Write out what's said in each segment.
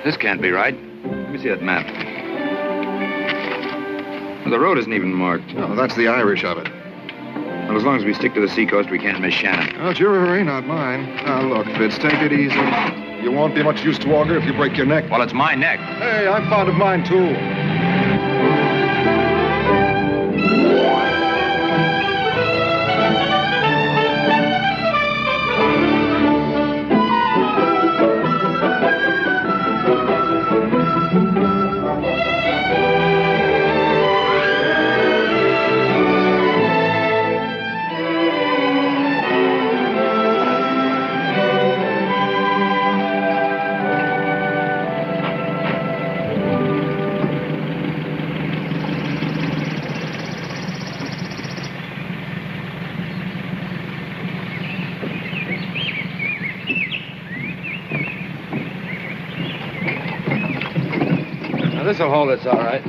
This can't be right. Let me see that map. Well, the road isn't even marked. Oh, that's the Irish of it. Well, as long as we stick to the seacoast, we can't miss Shannon. Oh, it's your river, not mine. Now, look, Fitz, take it easy. You won't be much use to Auger if you break your neck. Well, it's my neck. Hey, I'm fond of mine, too. This'll hold us all right.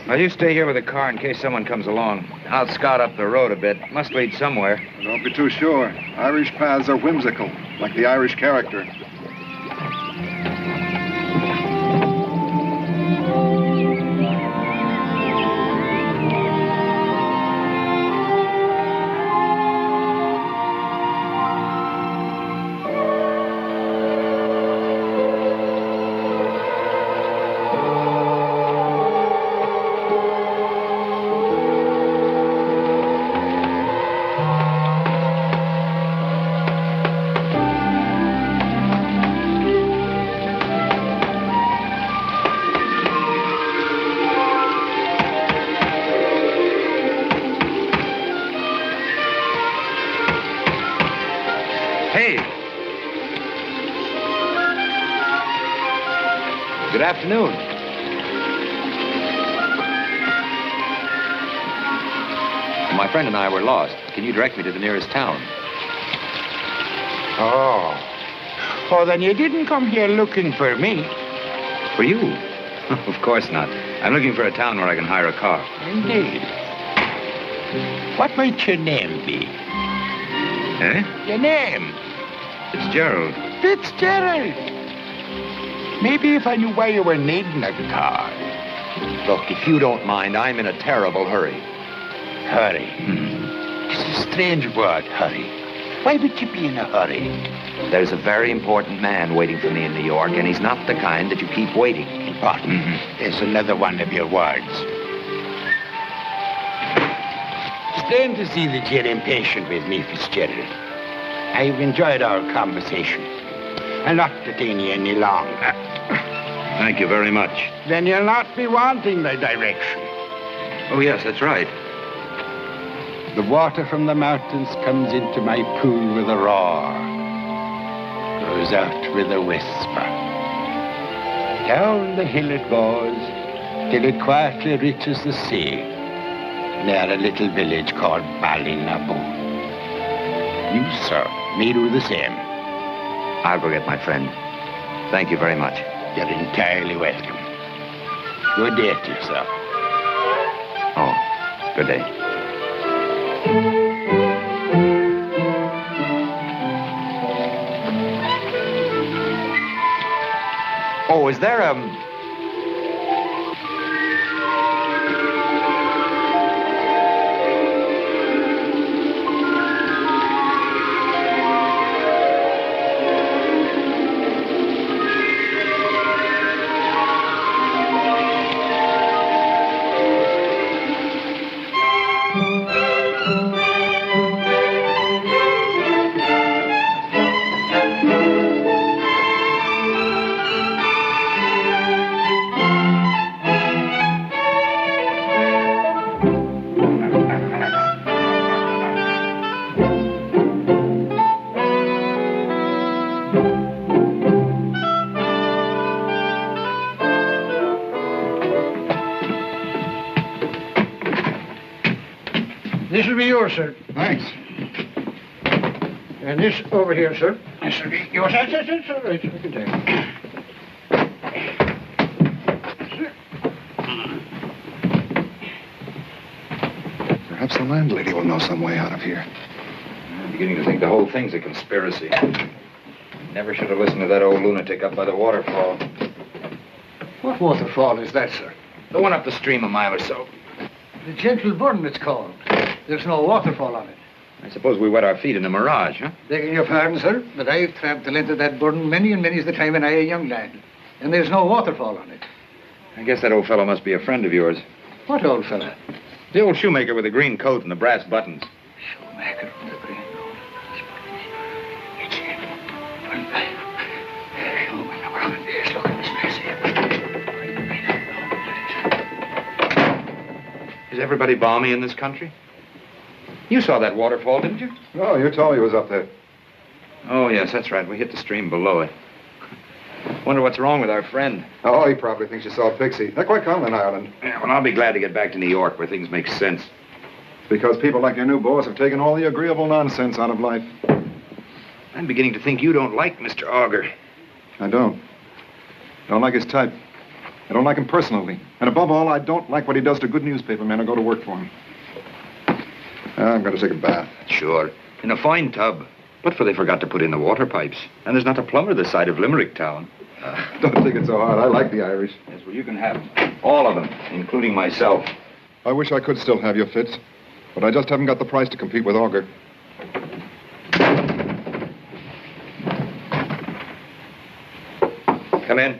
Well, you stay here with the car in case someone comes along. I'll scout up the road a bit. Must lead somewhere. Don't be too sure. Irish paths are whimsical, like the Irish character. Good afternoon. My friend and I were lost. Can you direct me to the nearest town? Oh. Oh, then you didn't come here looking for me. For you? Of course not. I'm looking for a town where I can hire a car. Indeed. What might your name be? Eh? Your name? Fitzgerald. Fitzgerald. Maybe if I knew why you were needing a car. Look, if you don't mind, I'm in a terrible hurry. Hurry? It's a strange word, hurry. Why would you be in a hurry? There's a very important man waiting for me in New York, and he's not the kind that you keep waiting. Important? There's another one of your words. It's plain to see that you're impatient with me, Fitzgerald. I've enjoyed our conversation. I'll not detain you any longer. Thank you very much. Then you'll not be wanting the direction. Oh, yes, that's right. The water from the mountains comes into my pool with a roar, goes out with a whisper. Down the hill it goes, till it quietly reaches the sea, near a little village called Ballinaboon. You, sir, may do the same. I'll go get my friend. Thank you very much. You're entirely welcome. Good day to you, sir. Oh, good day. Oh, is there yours, sir. Thanks. And this over here, sir. This will be yours. That's all right. We can take it. Perhaps the landlady will know some way out of here. I'm beginning to think the whole thing's a conspiracy. Never should have listened to that old lunatic up by the waterfall. What waterfall is that, sir? The one up the stream a mile or so. The Gentle Burn, it's called. There's no waterfall on it. I suppose we wet our feet in a mirage, huh? Begging your pardon, sir, but I've tramped the length of that burn many and many's the time when I a young lad. And there's no waterfall on it. I guess that old fellow must be a friend of yours. What old fella? The old shoemaker with the green coat and the brass buttons. Shoemaker with the green coat and the brass buttons. It's him. Oh, my Lord. Yes, look at this place here. Is everybody balmy in this country? You saw that waterfall, didn't you? Oh, you told me it was up there. Oh, yes, that's right. We hit the stream below it. Wonder what's wrong with our friend. Oh, he probably thinks you saw a pixie. They're quite common in Ireland. Yeah, well, I'll be glad to get back to New York where things make sense. Because people like your new boss have taken all the agreeable nonsense out of life. I'm beginning to think you don't like Mr. Auger. I don't. I don't like his type. I don't like him personally. And above all, I don't like what he does to good newspaper men who go to work for him. I'm going to take a bath. Sure. In a fine tub. But for they forgot to put in the water pipes. And there's not a plumber this side of Limerick town. Don't take it so hard. I like the Irish. Yes, well, you can have all of them, including myself. I wish I could still have your Fitz. But I just haven't got the price to compete with Auger. Come in.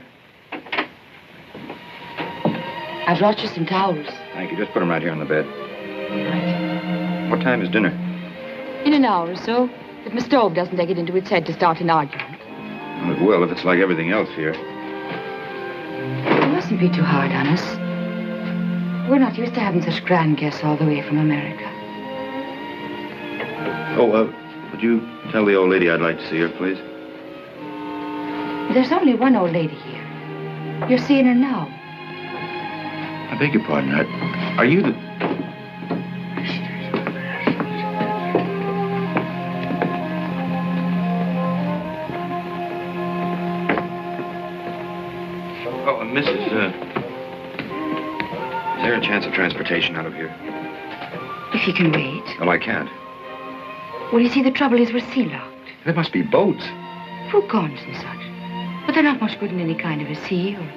I've brought you some towels. Thank you. Just put them right here on the bed. Right. What time is dinner? In an hour or so, if my stove doesn't take it into its head to start an argument. Well, it will if it's like everything else here. You mustn't be too hard on us. We're not used to having such grand guests all the way from America. Oh, would you tell the old lady I'd like to see her, please? There's only one old lady here. You're seeing her now. I beg your pardon. Are you the... Oh, Mrs. Is there a chance of transportation out of here? If you can wait. Well, I can't. Well, you see, the trouble is we're sea locked. There must be boats. Fruit guns and such. But they're not much good in any kind of a sea, or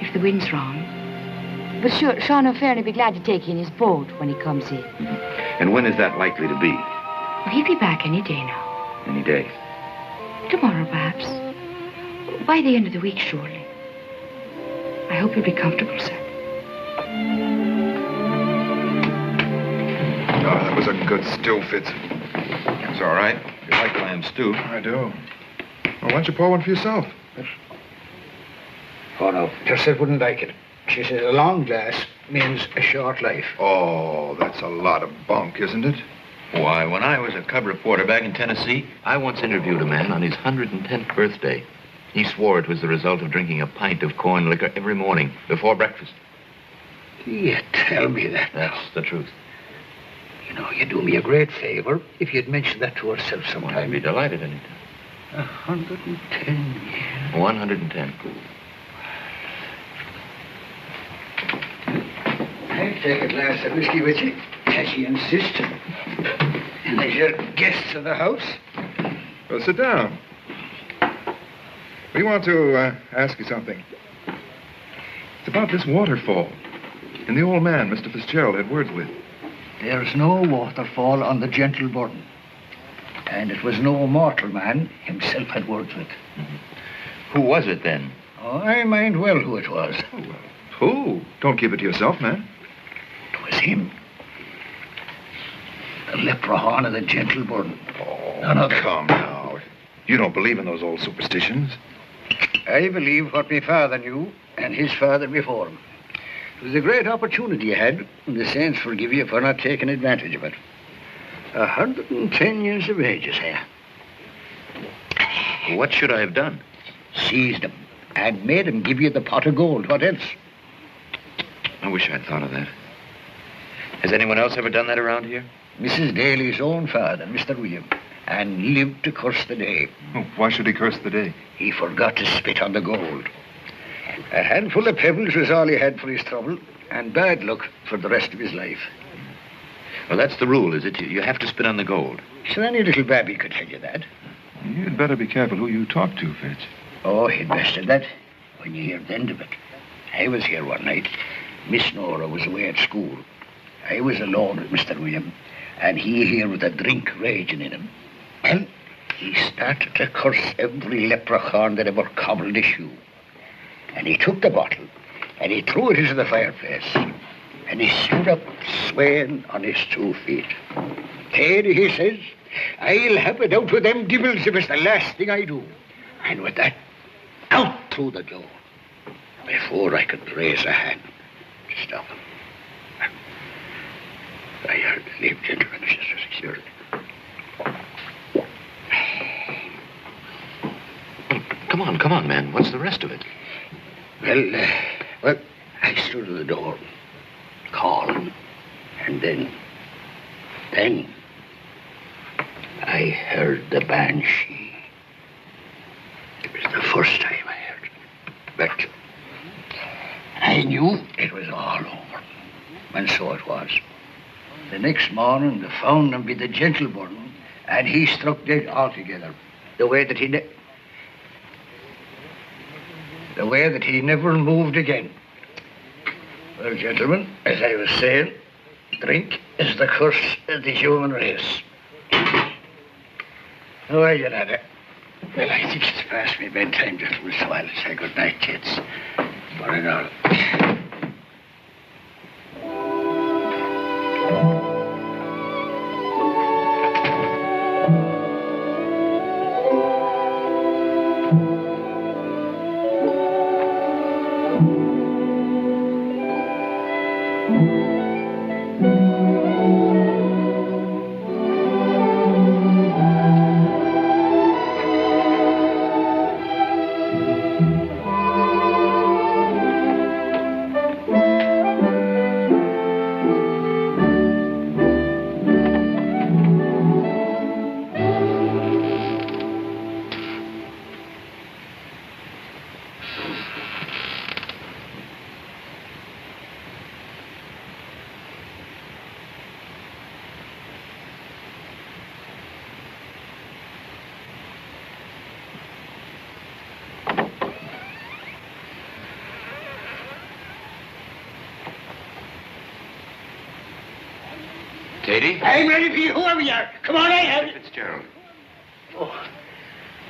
if the wind's wrong. But sure, Sean O'Fair'll be glad to take you in his boat when he comes in. Mm-hmm. And when is that likely to be? Well, he'll be back any day now. Any day. Tomorrow, perhaps. By the end of the week, surely. I hope you'll be comfortable, sir. Oh, that was a good stew, Fitz. That's all right. You like lamb stew. I do. Well, why don't you pour one for yourself? Oh, no. Tessa wouldn't like it. She says a long glass means a short life. Oh, that's a lot of bunk, isn't it? Why, when I was a cub reporter back in Tennessee, I once interviewed a man on his 110th birthday. He swore it was the result of drinking a pint of corn liquor every morning before breakfast. You tell me that. That's the truth. You know, you'd do me a great favor if you'd mention that to herself Well, sometime. I'd be delighted anytime. 110 years. 110. I'll take a glass of whiskey with you, as you insist. And as you're guests of the house. Well, sit down. We want to ask you something. It's about this waterfall. And the old man, Mr. Fitzgerald, had words with. There's no waterfall on the Gentle Burn. And it was no mortal man himself had words with. Mm-hmm. Who was it then? Oh, I mind well who it was. Oh, well, who? Don't keep it to yourself, man. It was him. The leprechaun of the Gentle Burn. Oh, None other. come now. You don't believe in those old superstitions? I believe what my father knew, and his father before him. It was a great opportunity you had, and the saints forgive you for not taking advantage of it. 110 years of age, you say. What should I have done? Seized him and made him give you the pot of gold. What else? I wish I'd thought of that. Has anyone else ever done that around here? Mrs. Daly's own father, Mr. William, and lived to curse the day. Oh, why should he curse the day? He forgot to spit on the gold. A handful of pebbles was all he had for his trouble, and bad luck for the rest of his life. Well, that's the rule, is it? You have to spit on the gold. So any little babby could tell you that. You'd better be careful who you talk to, Fitz. Oh, he'd best have that when you hear the end of it. I was here one night. Miss Nora was away at school. I was alone with Mr. William, and he here with a drink raging in him. And he started to curse every leprechaun that ever cobbled a shoe. And he took the bottle, and he threw it into the fireplace. And he stood up, swaying on his 2 feet. "Teddy," he says, "I'll have it out with them devils if it's the last thing I do." And with that, out through the door, before I could raise a hand to stop him. I heard the name, gentlemen, Mr. Fitzgerald. Come on, man. What's the rest of it? Well, I stood at the door, calling, and then I heard the banshee. It was the first time I heard it, but I knew it was all over, and so it was. The next morning, they found him by the gentleman, and he struck dead altogether, the way that he never moved again. Well, gentlemen, as I was saying, drink is the curse of the human race. Oh, well, you know, well, I think it's past me bedtime, gentlemen, so I'll say good night, kids. One and all. Katie? I'm ready for you, whoever you are. Come on, I have it. Fitzgerald. Oh,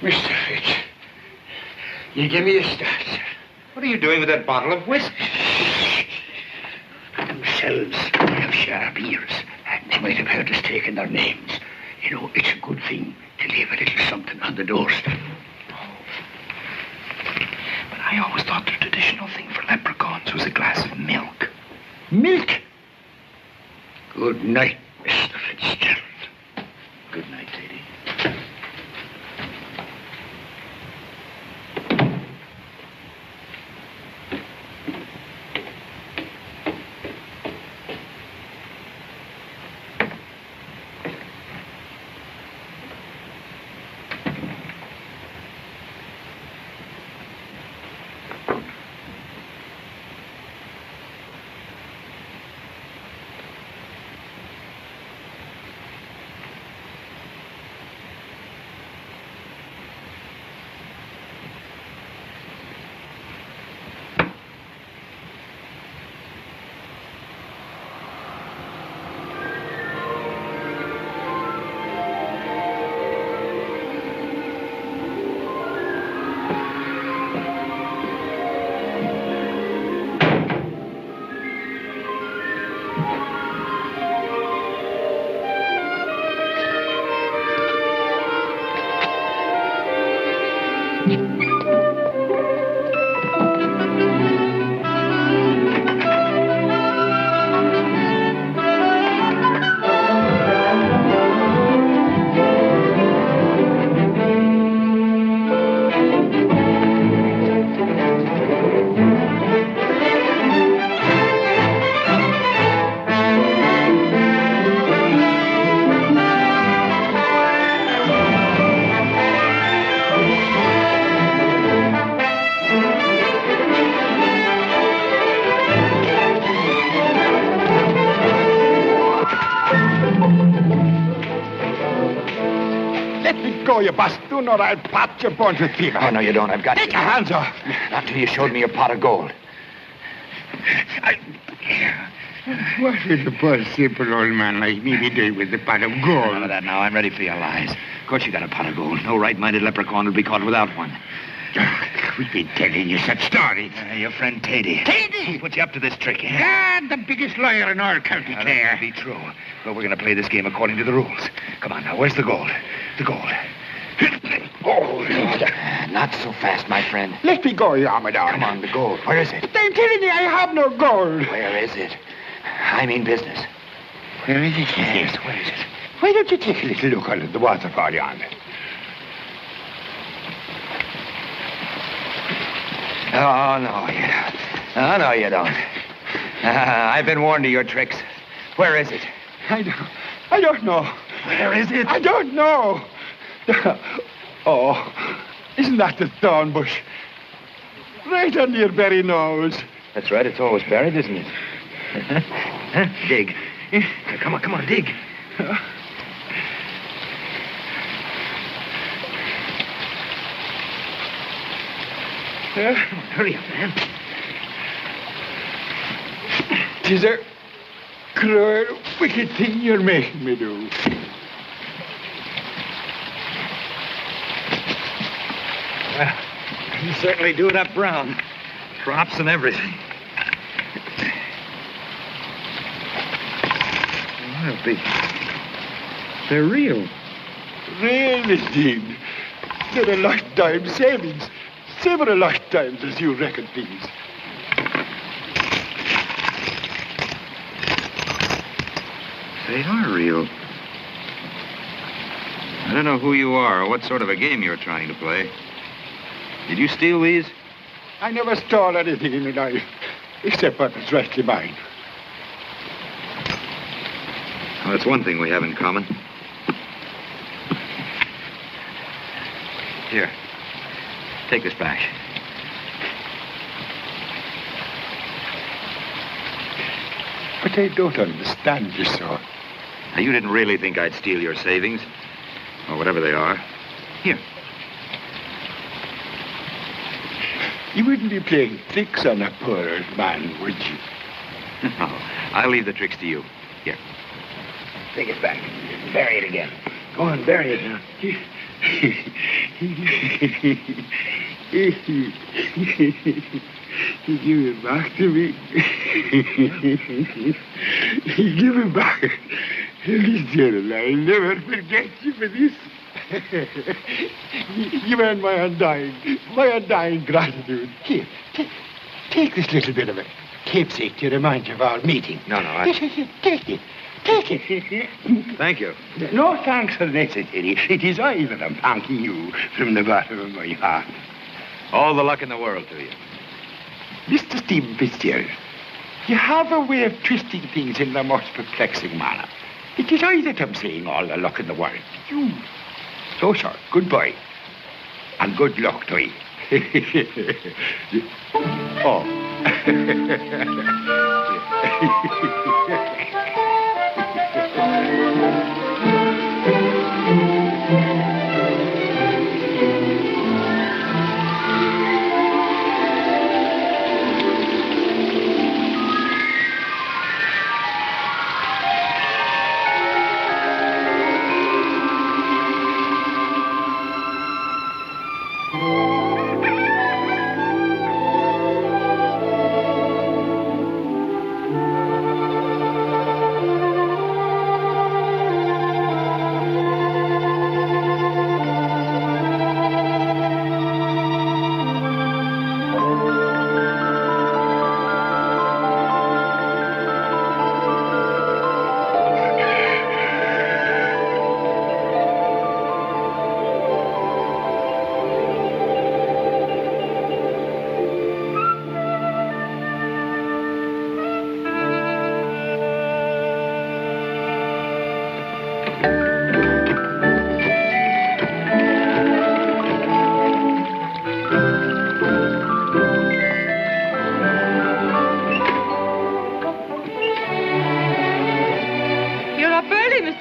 Mr. Fitz, you give me a start, sir. What are you doing with that bottle of whiskey? Themselves have sharp ears, and they might have heard us taking their names. You know, it's a good thing to leave a little something on the doorstep. But I always thought the traditional thing for leprechauns was a glass of milk. Milk? Good night, Mr. Fitzgerald. Good night, lady. Let me go, you bastard, or I'll pat your bones with fever. Oh, no, you don't. I've got Take your hands off. Not till you showed me your pot of gold. What would a poor, simple old man like me be doing with the pot of gold? None of that now. I'm ready for your lies. Of course you got a pot of gold. No right-minded leprechaun would be caught without one. We've been telling you such stories. Your friend Tady. Tady! Put you up to this trick, eh? God, the biggest lawyer in our county, Now, Clare. that may be true. But we're going to play this game according to the rules. Come on now, where's the gold? The gold. Oh, not so fast, my friend. Let me go, you Armador. Come on, the gold. Where is it? I'm telling you, I have no gold. Where is it? I mean business. Where is it? Yes, where is it? Why don't you take a little look under the waterfall yonder? Oh, no, you don't. Oh, no, you don't. I've been warned of your tricks. Where is it? I don't know. Where is it? I don't know. Oh, isn't that the thorn bush? Right under your very nose. That's right, it's always buried, isn't it? Dig. Come on, dig. Hurry up, man. 'Tis a cruel, wicked thing you're making me do. Well, you certainly do it up brown. Props and everything. They're real. Real indeed. They're a lifetime savings. Several lifetimes, as you reckon things. They are real. I don't know who you are or what sort of a game you're trying to play. Did you steal these? I never stole anything in my life, except what was rightly mine. Well, that's one thing we have in common. Here. Take this back. But I don't understand you, sir. Now, you didn't really think I'd steal your savings, or whatever they are. Here. You wouldn't be playing tricks on a poor old man, would you? No, I'll leave the tricks to you. Here. Take it back. Bury it again. Go on, bury it now. He give it back to me. He give it back. Fitzgerald, I'll never forget you for this. You earned my undying gratitude. Here, take this little bit of a keepsake to remind you of our meeting. No, Take it. Take it. Thank you. No thanks are necessary. It is I that am thanking you from the bottom of my heart. All the luck in the world to you. Mr. Stephen Fitzgerald, you have a way of twisting things in the most perplexing manner. It is I that am saying all the luck in the world. You. So, sir, goodbye. And good luck to you. Oh.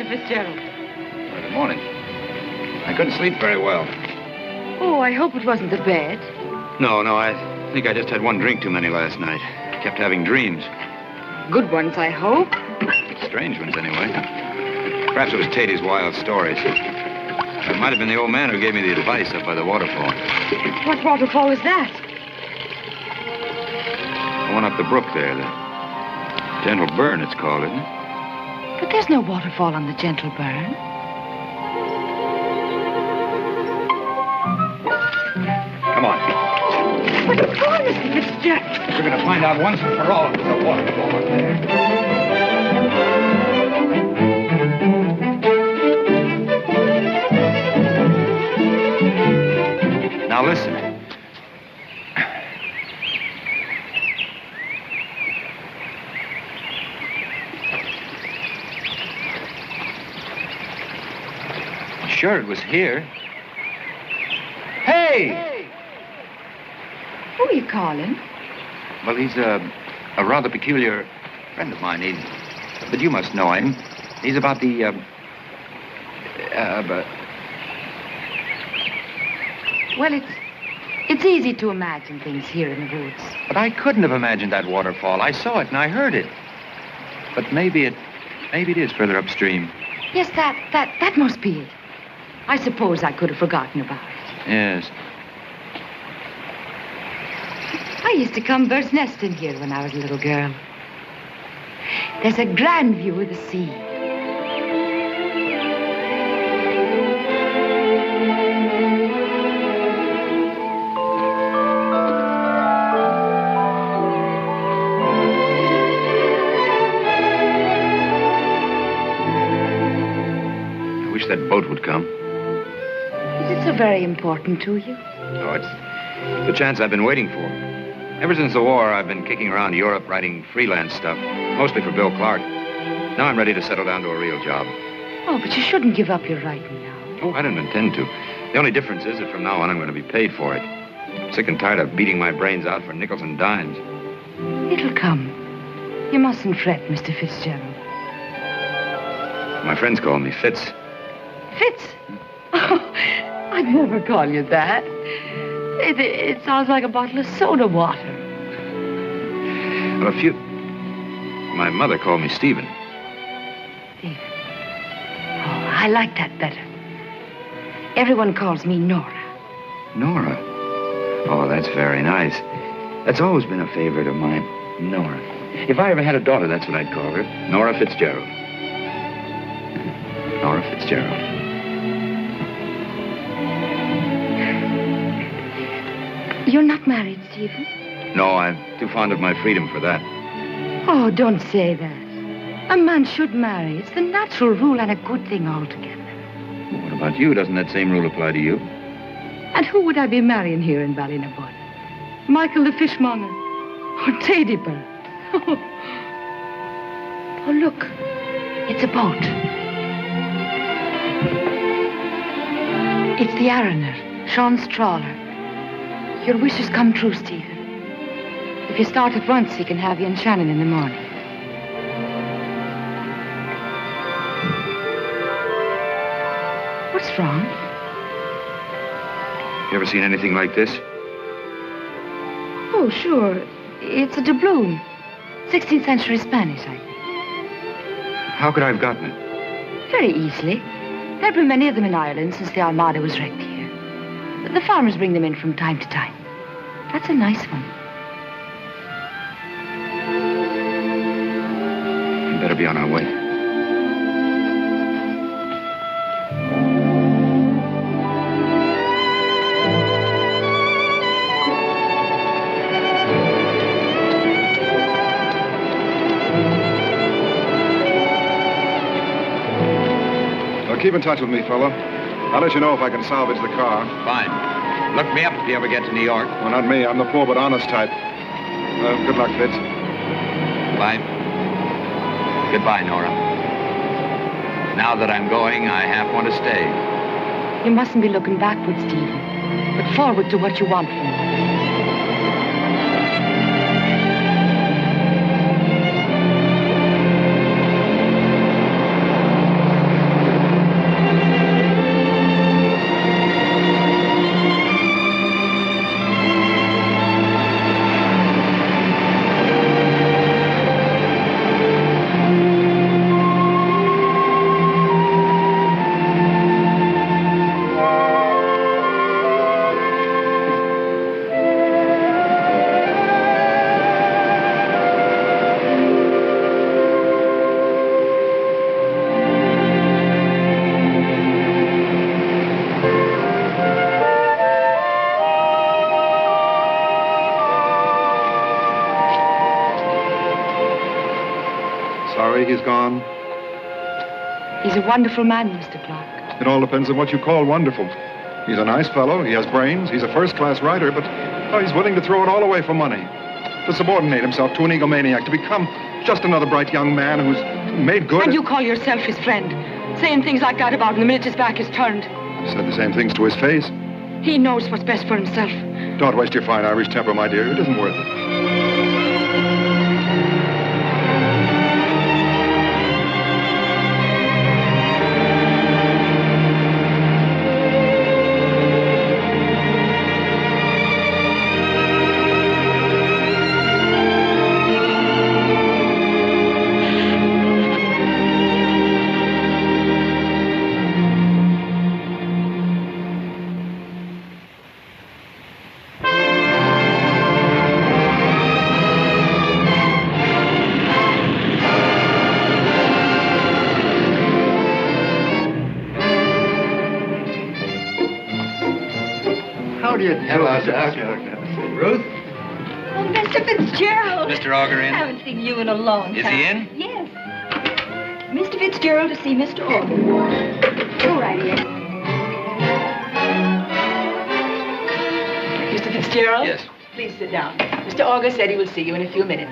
Fitzgerald. Good morning. I couldn't sleep very well. Oh, I hope it wasn't the bed. No, I think I just had one drink too many last night. Kept having dreams. Good ones, I hope. Strange ones, anyway. Perhaps it was Tady's wild stories. It might have been the old man who gave me the advice up by the waterfall. What waterfall was that? The one up the brook there, the Gentle Burn, it's called, isn't it? But there's no waterfall on the Gentle Burn. Come on. What's wrong, Mr. Fitzgerald? We're going to find out once and for all if there's a waterfall up there. Now listen. Sure, it was here. Hey! Who are you calling? Well, he's a rather peculiar friend of mine. But you must know him. He's about the, Well, it's easy to imagine things here in the woods. But I couldn't have imagined that waterfall. I saw it and I heard it. But maybe it is further upstream. Yes, that must be it. I suppose I could have forgotten about it. Yes. I used to come bird's nesting here when I was a little girl. There's a grand view of the sea. I wish that boat would come. Is it so very important to you? Oh, it's the chance I've been waiting for. Ever since the war, I've been kicking around Europe writing freelance stuff, mostly for Bill Clark. Now I'm ready to settle down to a real job. Oh, but you shouldn't give up your writing now. Oh, I didn't intend to. The only difference is that from now on I'm going to be paid for it. I'm sick and tired of beating my brains out for nickels and dimes. It'll come. You mustn't fret, Mr. Fitzgerald. My friends call me Fitz. Fitz? Oh, I'd never call you that. It sounds like a bottle of soda water. Well, my mother called me Stephen. Stephen. Oh, I like that better. Everyone calls me Nora. Nora? Oh, that's very nice. That's always been a favorite of mine, Nora. If I ever had a daughter, that's what I'd call her. Nora Fitzgerald. Nora Fitzgerald. You're not married, Stephen? No, I'm too fond of my freedom for that. Oh, don't say that. A man should marry. It's the natural rule and a good thing altogether. Well, what about you? Doesn't that same rule apply to you? And who would I be marrying here in Ballinabud? Michael the fishmonger? Or Tady Bird? Oh, look. It's a boat. It's the Arroner, Sean's trawler. Your wish has come true, Stephen. If you start at once, he can have you and Shannon in the morning. What's wrong? You ever seen anything like this? Oh, sure. It's a doubloon. 16th century Spanish, I think. How could I have gotten it? Very easily. There have been many of them in Ireland since the Armada was wrecked here. The farmers bring them in from time to time. That's a nice one. We better be on our way. Well, keep in touch with me, fella. I'll let you know if I can salvage the car. Fine. Look me up if you ever get to New York. Well, not me. I'm the poor but honest type. Good luck, Fitz. Bye. Goodbye, Nora. Now that I'm going, I half want to stay. You mustn't be looking backwards, Stephen, but forward to what you want from me. a wonderful man, Mr. Clark. It all depends on what you call wonderful. He's a nice fellow, he has brains, he's a first-class writer, but he's willing to throw it all away for money. To subordinate himself to an egomaniac, to become just another bright young man who's made good. And you call yourself his friend, saying things like that about him the minute his back is turned. Said the same things to his face. He knows what's best for himself. Don't waste your fine Irish temper, my dear. It isn't worth it. Hello, Doc. Ruth? Oh, Mr. Fitzgerald. Mr. Auger in? I haven't seen you in a long time. Is he in? Yes. Mr. Fitzgerald to see Mr. Auger. Go right in. Mr. Fitzgerald? Yes. Please sit down. Mr. Auger said he will see you in a few minutes.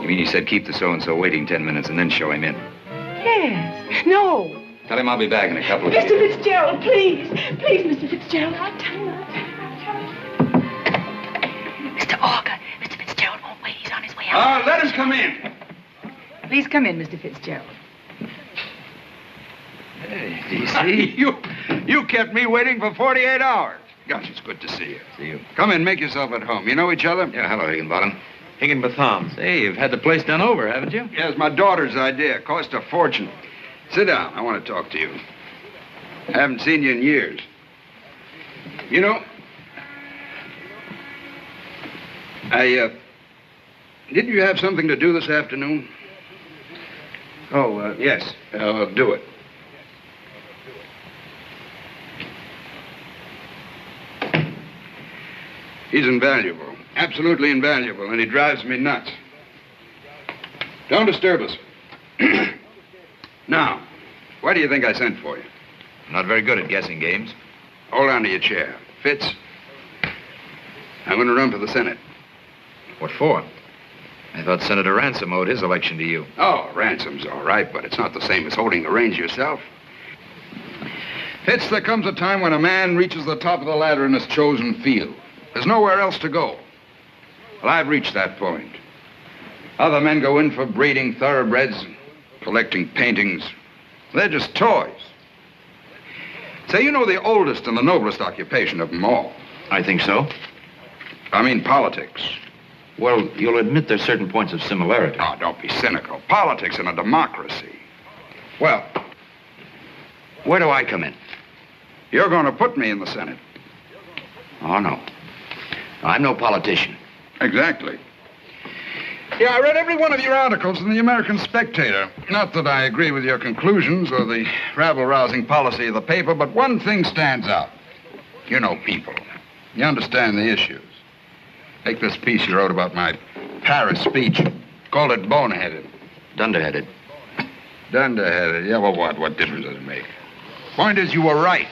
You mean he said keep the so-and-so waiting 10 minutes and then show him in? Yes. No. Tell him I'll be back in a couple of minutes. Mr. Fitzgerald, please. Please, Mr. Fitzgerald. I'll tell you. Mr. Auger, Mr. Fitzgerald won't wait. He's on his way out. Let us come in. Please come in, Mr. Fitzgerald. Hey, DC. You kept me waiting for 48 hours. Gosh, it's good to see you. See you. Come in, make yourself at home. You know each other? Yeah, hello, Higginbottom. Higginbotham. Hey, you've had the place done over, haven't you? Yeah, it's my daughter's idea. Cost a fortune. Sit down. I want to talk to you. I haven't seen you in years. You know, did you have something to do this afternoon? Oh, yes. Do it. He's invaluable. Absolutely invaluable, and he drives me nuts. Don't disturb us. Now, why do you think I sent for you? I'm not very good at guessing games. Hold on to your chair. Fitz, I'm going to run for the Senate. What for? I thought Senator Ransom owed his election to you. Oh, Ransom's all right, but it's not the same as holding the reins yourself. Fitz, there comes a time when a man reaches the top of the ladder in his chosen field. There's nowhere else to go. Well, I've reached that point. Other men go in for breeding thoroughbreds, collecting paintings. They're just toys. Say, you know the oldest and the noblest occupation of them all. I think so. I mean politics. Well, you'll admit there's certain points of similarity. Oh, don't be cynical. Politics in a democracy. Well, Where do I come in? you're going to put me in the Senate. Oh, no. I'm no politician. Exactly. Yeah, I read every one of your articles in the American Spectator. Not that I agree with your conclusions or the rabble-rousing policy of the paper, but one thing stands out. You know people. You understand the issues. Take this piece you wrote about my Paris speech. Called it boneheaded. Dunderheaded. Dunderheaded. Yeah, well, what? What difference does it make? Point is, you were right.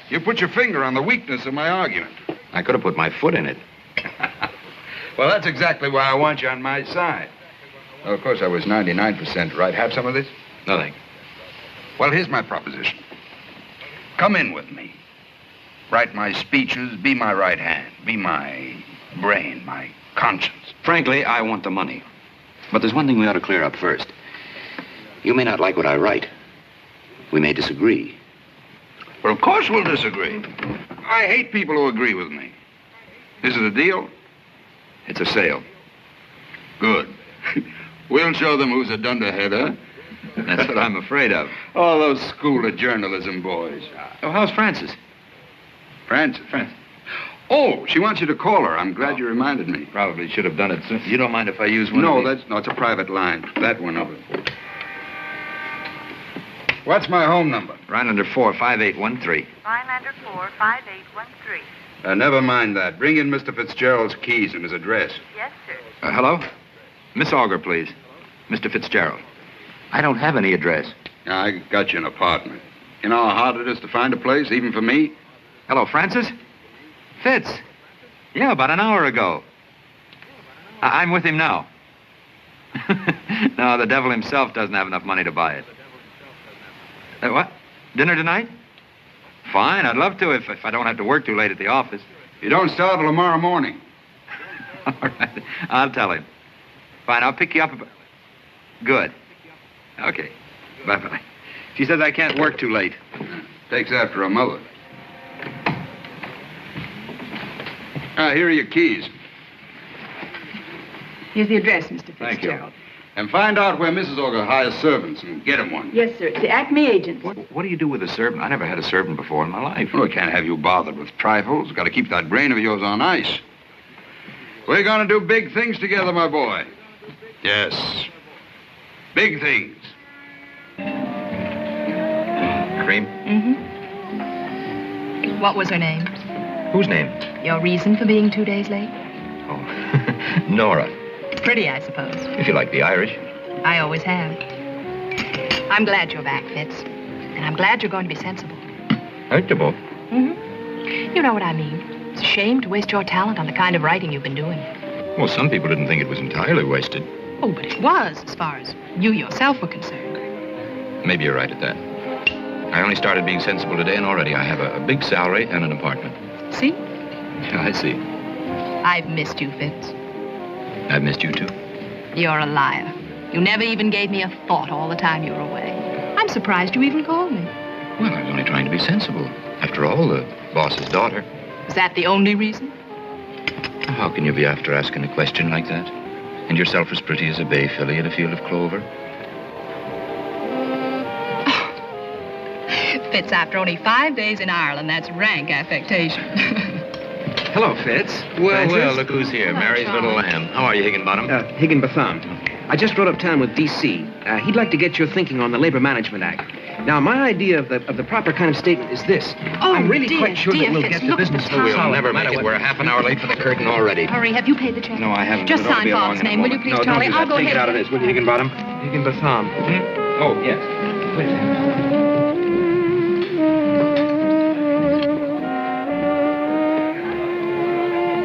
You put your finger on the weakness of my argument. I could have put my foot in it. Well, that's exactly why I want you on my side. Well, of course, I was 99% right. Have some of this? Nothing. Well, here's my proposition. Come in with me. Write my speeches, be my right hand, be my brain, my conscience. Frankly, I want the money. But there's one thing we ought to clear up first. You may not like what I write. We may disagree. Well, of course we'll disagree. I hate people who agree with me. Is it a deal? It's a sale. Good. We'll show them who's a dunderhead, huh? That's what I'm afraid of. All those school of journalism boys. Oh, how's Frances? Frances? Oh, she wants you to call her. I'm glad you reminded me. Probably should have done it soon. You don't mind if I use one No, of these? no, it's a private line. That one over. What's my home number? Rhinelander 45813. Rhinelander 45813. Never mind that. Bring in Mr. Fitzgerald's keys and his address. Yes, sir. Hello? Miss Auger, please. Mr. Fitzgerald. I don't have any address. Yeah, I got you an apartment. You know how hard it is to find a place, even for me? Hello, Francis? Fitz. Yeah, about an hour ago. I'm with him now. No, the devil himself doesn't have enough money to buy it. What? Dinner tonight? Fine, I'd love to if I don't have to work too late at the office. You don't start till tomorrow morning. All right, I'll tell him. Fine, I'll pick you up. Good. Okay, bye-bye. She says I can't work too late. Takes after a mother. Here are your keys. Here's the address, Mr. Fitzgerald. Thank you. And find out where Mrs. Olga hires servants and get him one. Yes, sir. It's the Acme agent. What do you do with a servant? I never had a servant before in my life. Well, I can't have you bothered with trifles. Got to keep that brain of yours on ice. We're going to do big things together, my boy. Yes. Big things. Cream? Mm-hmm. What was her name? Whose name? Your reason for being 2 days late? Oh, Nora. Pretty, I suppose. If you like the Irish. I always have. I'm glad you're back, Fitz. And I'm glad you're going to be sensible. Sensible? Mm-hmm. You know what I mean. It's a shame to waste your talent on the kind of writing you've been doing. Well, some people didn't think it was entirely wasted. Oh, but it was, as far as you yourself were concerned. Maybe you're right at that. I only started being sensible today, and already I have a big salary and an apartment. See? Yeah, I see. I've missed you, Fitz. I've missed you, too. You're a liar. You never even gave me a thought all the time you were away. I'm surprised you even called me. Well, I was only trying to be sensible. After all, the boss's daughter. Is that the only reason? How can you be after asking a question like that? And yourself as pretty as a bay filly in a field of clover? Fitz, after only 5 days in Ireland, that's rank affectation. Hello, Fitz. Well, look who's here. Mary's little lamb. How are you, Higginbottom? Higginbotham. I just rode uptown with D.C. He'd like to get your thinking on the Labor Management Act. Now, my idea of the proper kind of statement is this. Oh, I'm really dear, quite sure dear that we'll Fitz, get the look at business the time. We'll never make it. We're half an hour late for the curtain already. Hurry, have you paid the check? No, I haven't. Just It'll sign be along Bob's in a name, will you moment. please, No, Charlie? don't do I'll that. go Take ahead. it out of this, will you, Higginbottom? Higginbotham. Oh, yes. Please.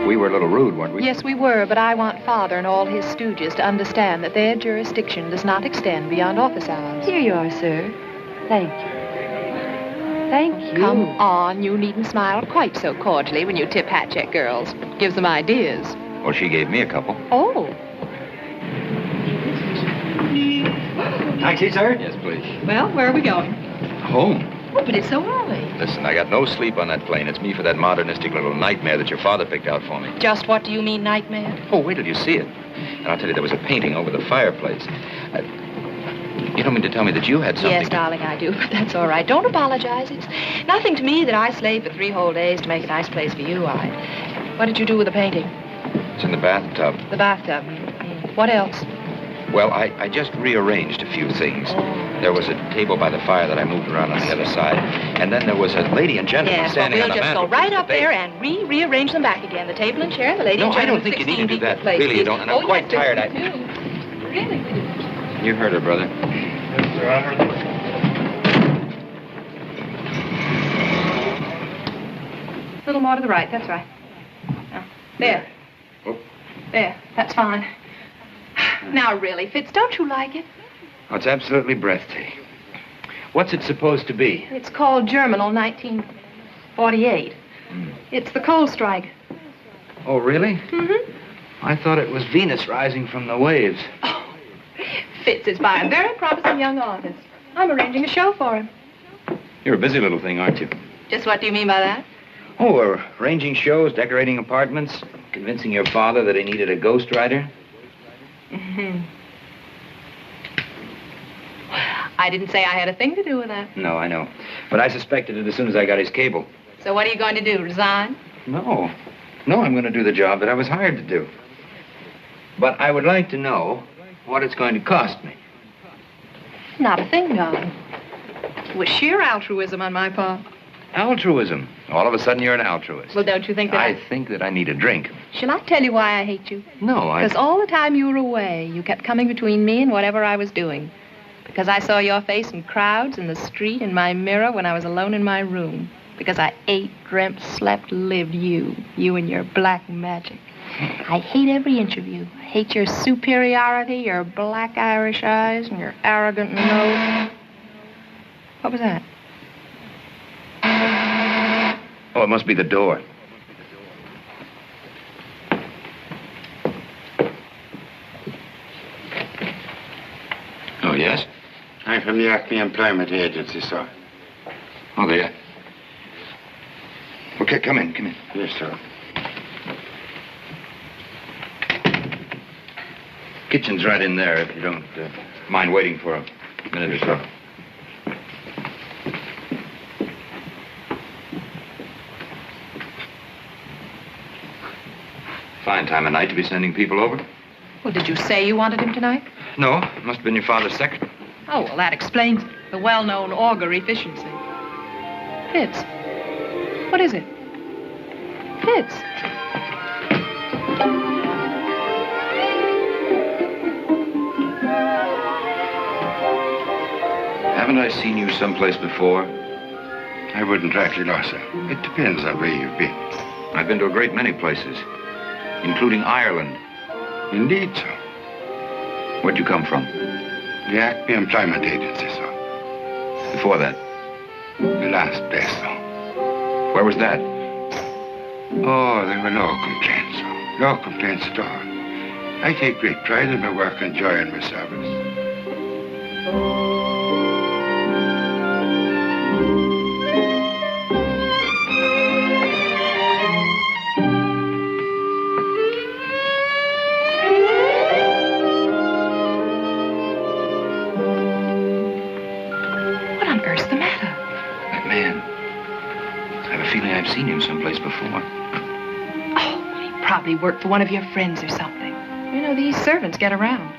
We were a little rude, weren't we? Yes, we were, but I want Father and all his stooges to understand that their jurisdiction does not extend beyond office hours. Here you are, sir. Thank you. Thank you. Come on, you needn't smile quite so cordially when you tip hat check girls. Gives them ideas. Well, she gave me a couple. Oh. Taxi, sir? Yes, please. Well, where are we going? Home. Oh, but it's so early. Listen, I got no sleep on that plane. It's me for that modernistic little nightmare that your father picked out for me. Just what do you mean, nightmare? Oh, wait till you see it. And I'll tell you, there was a painting over the fireplace. You don't mean to tell me that you had something? Yes, darling, I do, but that's all right. Don't apologize. It's nothing to me that I slaved for 3 whole days to make a nice place for you. What did you do with the painting? It's in the bathtub. The bathtub. What else? Well, I just rearranged a few things. There was a table by the fire that I moved around on the other side. And then there was a lady and gentleman yes, standing well, on the we'll just go right up there and rearrange them back again. The table and chair, the lady and No, I gentleman. don't think you need to do that. Place, Really, you don't. And I'm quite tired. Really? You heard her, brother. Yes, sir, I heard that. A little more to the right, that's right. Now, there. Oh. There, that's fine. Now, really, Fitz, don't you like it? Oh, it's absolutely breathtaking. What's it supposed to be? It's called Germinal 1948. It's the coal strike. Oh, really? Mm-hmm. I thought it was Venus rising from the waves. Oh, Fitz is by a very promising young artist. I'm arranging a show for him. You're a busy little thing, aren't you? Just what do you mean by that? Oh, we're arranging shows, decorating apartments, convincing your father that he needed a ghostwriter. Mm-hmm. I didn't say I had a thing to do with that. No, I know. But I suspected it as soon as I got his cable. So what are you going to do, resign? No. No, I'm going to do the job that I was hired to do. But I would like to know what it's going to cost me. Not a thing, darling. It was sheer altruism on my part. Altruism. All of a sudden, you're an altruist. Well, don't you think that I think that I need a drink. Shall I tell you why I hate you? No, Because all the time you were away, you kept coming between me and whatever I was doing. Because I saw your face in crowds, in the street, in my mirror, when I was alone in my room. Because I ate, dreamt, slept, lived you and your black magic. I hate every inch of you. I hate your superiority, your black Irish eyes, and your arrogant nose. What was that? Oh, it must be the door. Oh, yes? I'm from the Acme Employment Agency, sir. Oh, there. Okay, come in, come in. Yes, sir. Kitchen's right in there, if you don't mind waiting for a minute or so. Fine time of night to be sending people over. Well, did you say you wanted him tonight? No, must have been your father's secretary. Oh, well, that explains the well-known augur efficiency. Fitz. What is it? Fitz. Haven't I seen you someplace before? I wouldn't rightly know, sir. It depends on where you've been. I've been to a great many places, including Ireland. Indeed, sir. Where'd you come from? The Acme Employment Agency, sir. Before that? The last place, sir. Where was that? Oh, there were no complaints, sir. No complaints at all. I take great pride in my work and joy in my service. I've seen him someplace before. Oh, he probably worked for one of your friends or something. You know, these servants get around.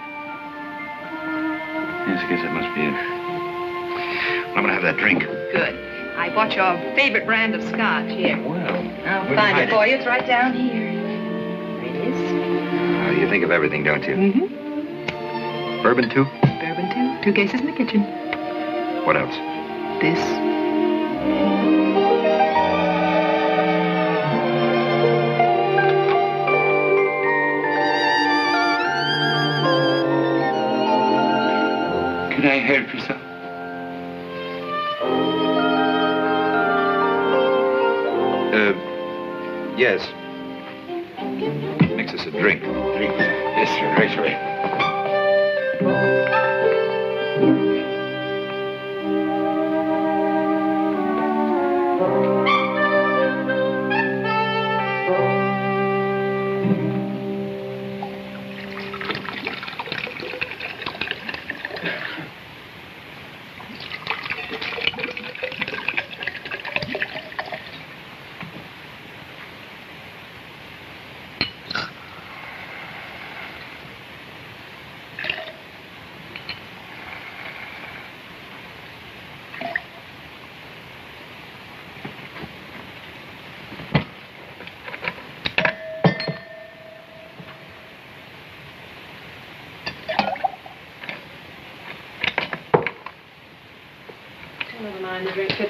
Yes, I guess that must be it. Well, I'm going to have that drink. Good. I bought your favorite brand of scotch. Here. Well, I'll find it for you. It's right down here. There it is. Oh, you think of everything, don't you? Mm-hmm. Bourbon, too? Bourbon, too. 2 cases in the kitchen. What else? This. Can I help you, sir? Yes. Mix us a drink. Drink? Yes, sir, right away.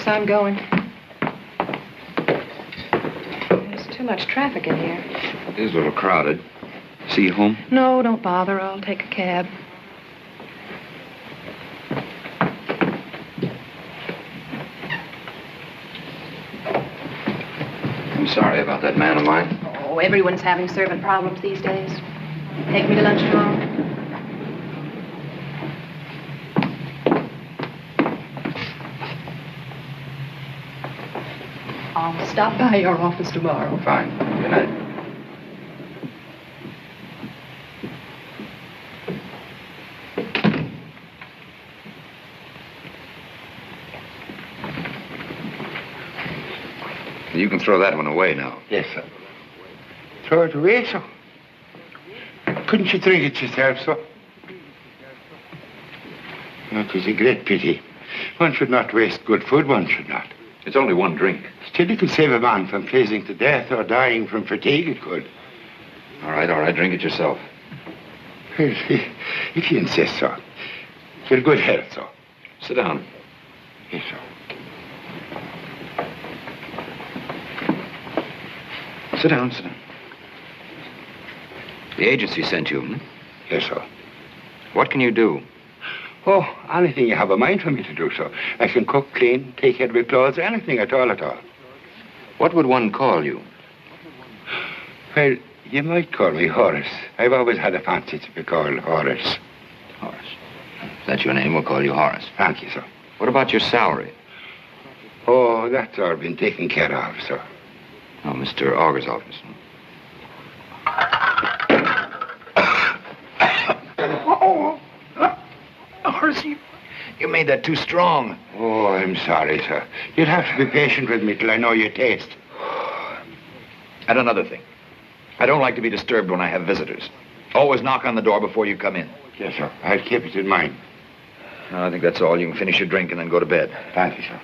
I'm going. There's too much traffic in here. It is a little crowded. See you home? No, don't bother. I'll take a cab. I'm sorry about that man of mine. Oh, everyone's having servant problems these days. Take me to lunch tomorrow. I'll stop by your office tomorrow. Fine. Good night. You can throw that one away now. Yes, sir. Throw it away, sir? Couldn't you drink it yourself, sir? It is a great pity. One should not waste good food, one should not. It's only one drink. Still, it could save a man from freezing to death or dying from fatigue, it could. All right, drink it yourself. If you insist, sir. Your good health, sir. Sit down. Yes, sir. Sit down, sit down. The agency sent you, hmm? Yes, sir. What can you do? Oh, anything you have a mind for me to do, sir. I can cook, clean, take care of your clothes, anything at all, at all. What would one call you? Well, you might call me Horace. I've always had a fancy to be called Horace. Horace. Is that your name? We'll call you Horace. Thank you, sir. What about your salary? Oh, that's all been taken care of, sir. Oh, Mr. Auger's office. Horace, you made that too strong. Oh, I'm sorry, sir. You'd have to be patient with me till I know your taste. And another thing. I don't like to be disturbed when I have visitors. Always knock on the door before you come in. Yes, sir. I'll keep it in mind. No, I think that's all. You can finish your drink and then go to bed. Thank you, sir.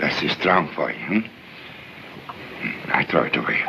That's too strong for you, hmm? I throw it away.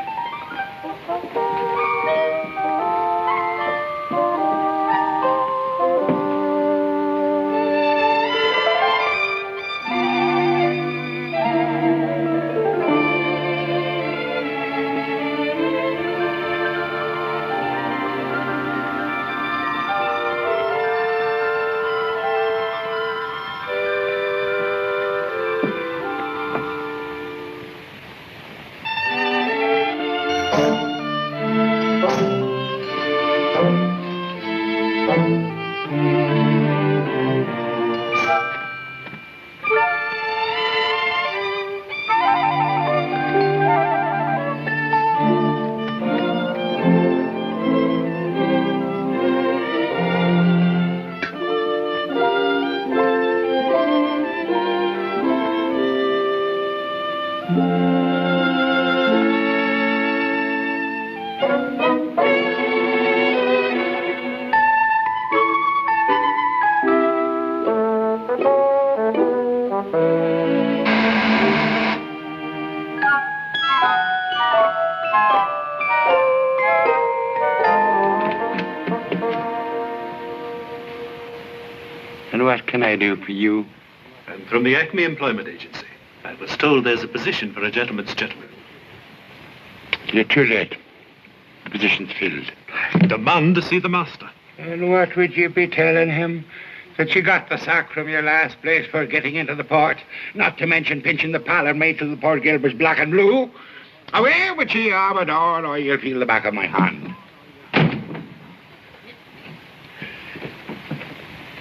And what can I do for you? I'm from the Acme Employment Agency. I was told there's a position for a gentleman's gentleman. You're too late. The position's filled. I demand to see the master. And what would you be telling him? That you got the sack from your last place for getting into the port? Not to mention pinching the pallor made to the Port Gilbert's black and blue? Away with ye, Amador, or you'll feel the back of my hand.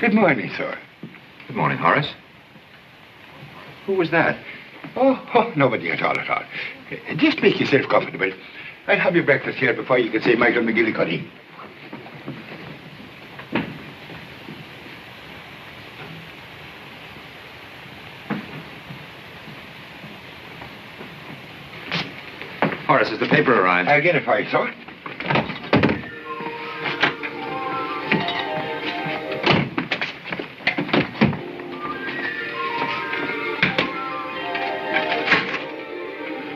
Good morning, sir. Good morning, Horace. Who was that? Oh, nobody at all, at all. Just make yourself comfortable. I'll have your breakfast here before you can say Michael McGillicuddy. Horace, has the paper arrived? I'll get it for you, sir.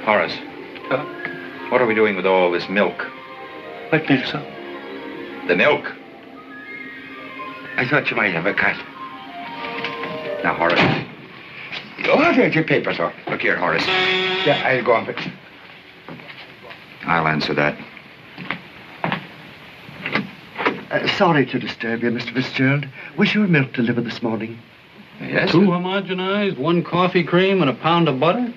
Horace. What are we doing with all this milk? What milk, sir? The milk. I thought you might have a cat. Now, Horace. Oh, there's your paper, sir. Look here, Horace. Yeah, I'll go on with it. I'll answer that. Sorry to disturb you, Mr. Fitzgerald. Was your milk delivered this morning? Yes. 2 homogenized, 1 coffee cream, and a pound of butter?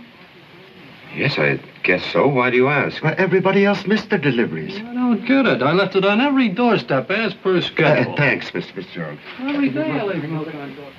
Yes, I guess so. Why do you ask? Well, everybody else missed their deliveries. I don't get it. I left it on every doorstep as per schedule. Thanks, Mr. Fitzgerald. Every day I leave milk on door.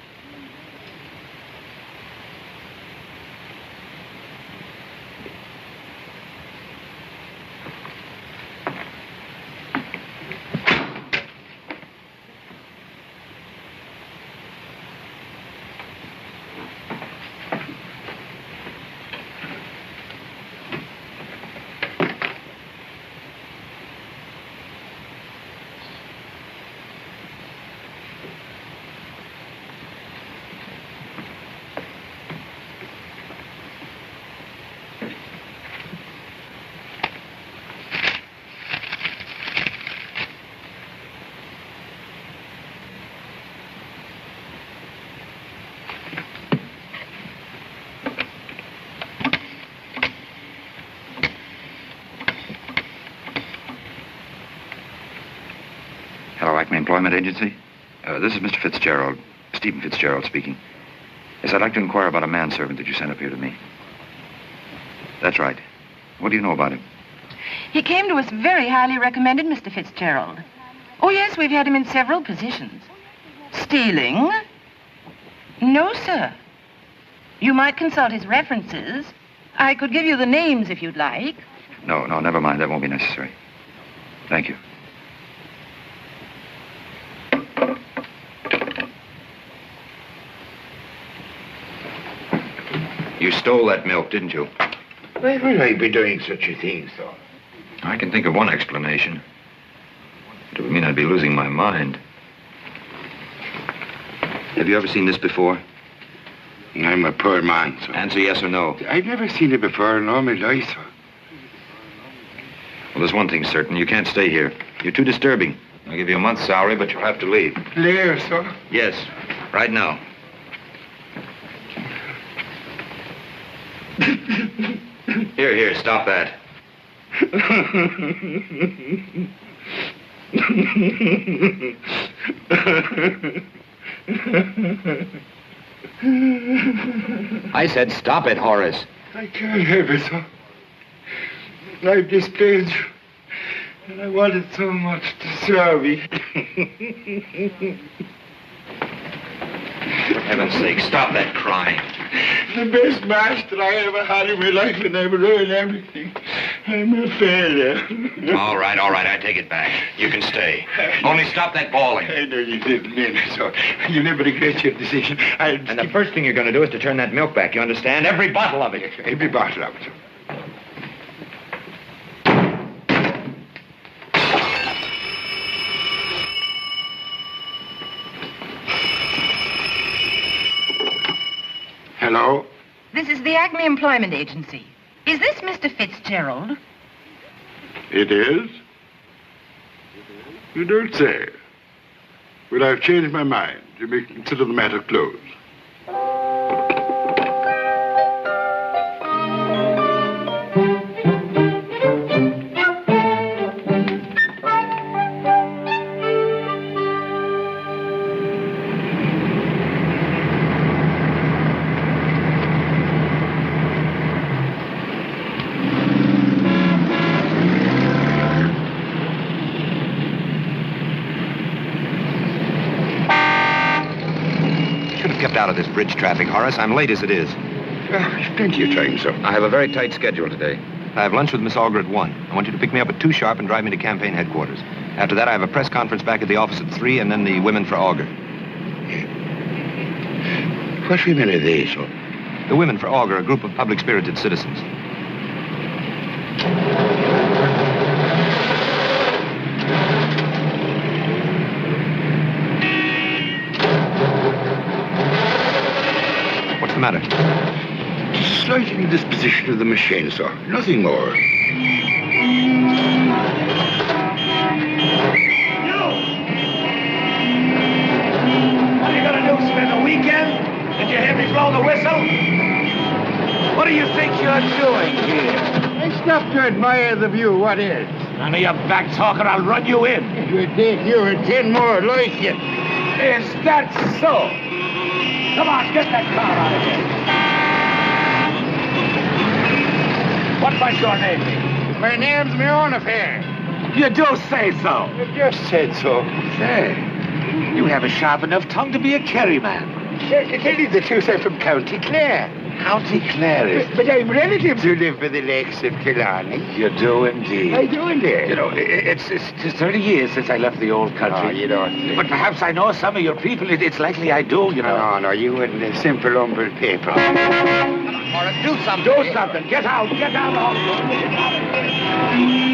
Acme Employment Agency? This is Mr. Fitzgerald. Stephen Fitzgerald speaking. Yes, I'd like to inquire about a manservant that you sent up here to me. That's right. What do you know about him? He came to us very highly recommended, Mr. Fitzgerald. Oh, yes, we've had him in several positions. Stealing? No, sir. You might consult his references. I could give you the names if you'd like. No, never mind. That won't be necessary. Thank you. You stole that milk, didn't you? Why would I be doing such a thing, sir? I can think of one explanation. It would mean I'd be losing my mind. Have you ever seen this before? I'm a poor man, sir. Answer yes or no. I've never seen it before in all my life, sir. Well, there's one thing certain. You can't stay here. You're too disturbing. I'll give you a month's salary, but you'll have to leave. Leave, sir? Yes, right now. Here, stop that. I said stop it, Horace. I can't have it, sir. I've displayed you, and I wanted so much to serve you. For heaven's sake, stop that crying. The best master I ever had in my life, and I've ruined everything. I'm a failure. All right, I take it back. You can stay. Only stop that bawling. I know you didn't mean it, so you'll never regret your decision. And the first thing you're going to do is to turn that milk back, you understand? Every bottle of it. Every bottle of it. Hello? This is the Acme Employment Agency. Is this Mr. Fitzgerald? It is? You don't say. Well, I've changed my mind. You may consider the matter closed. Out of this bridge traffic, Horace. I'm late as it is. Plenty of time, sir. I have a very tight schedule today. I have lunch with Miss Auger at 1. I want you to pick me up at 2 sharp and drive me to campaign headquarters. After that, I have a press conference back at the office at 3, and then the Women for Auger. What women are they, sir? The Women for Auger, a group of public-spirited citizens. What's the matter? Slight indisposition of the machine, sir. Nothing more. What are you gonna do, spend the weekend? Did you hear me blow the whistle? What do you think you're doing here? I stopped to admire the view. What is? None of your back talking, I'll run you in. It would take you and 10 more like you. Is that so? Come on, get that car out of here. What might your name be? My name's my own affair. You do say so. You just said so. Say, you have a sharp enough tongue to be a Kerry man. To tell you the truth, I'm from County Clare. County Clare is... But I'm relatives who live by the lakes of Killarney. You do indeed. I do indeed. You know, it's 30 years since I left the old country. Oh, you don't. But perhaps I know some of your people. It's likely I do, you know. No, you wouldn't. A simple humble people. Morris, do something. Do something. Get out. Get out of here. Get out of here.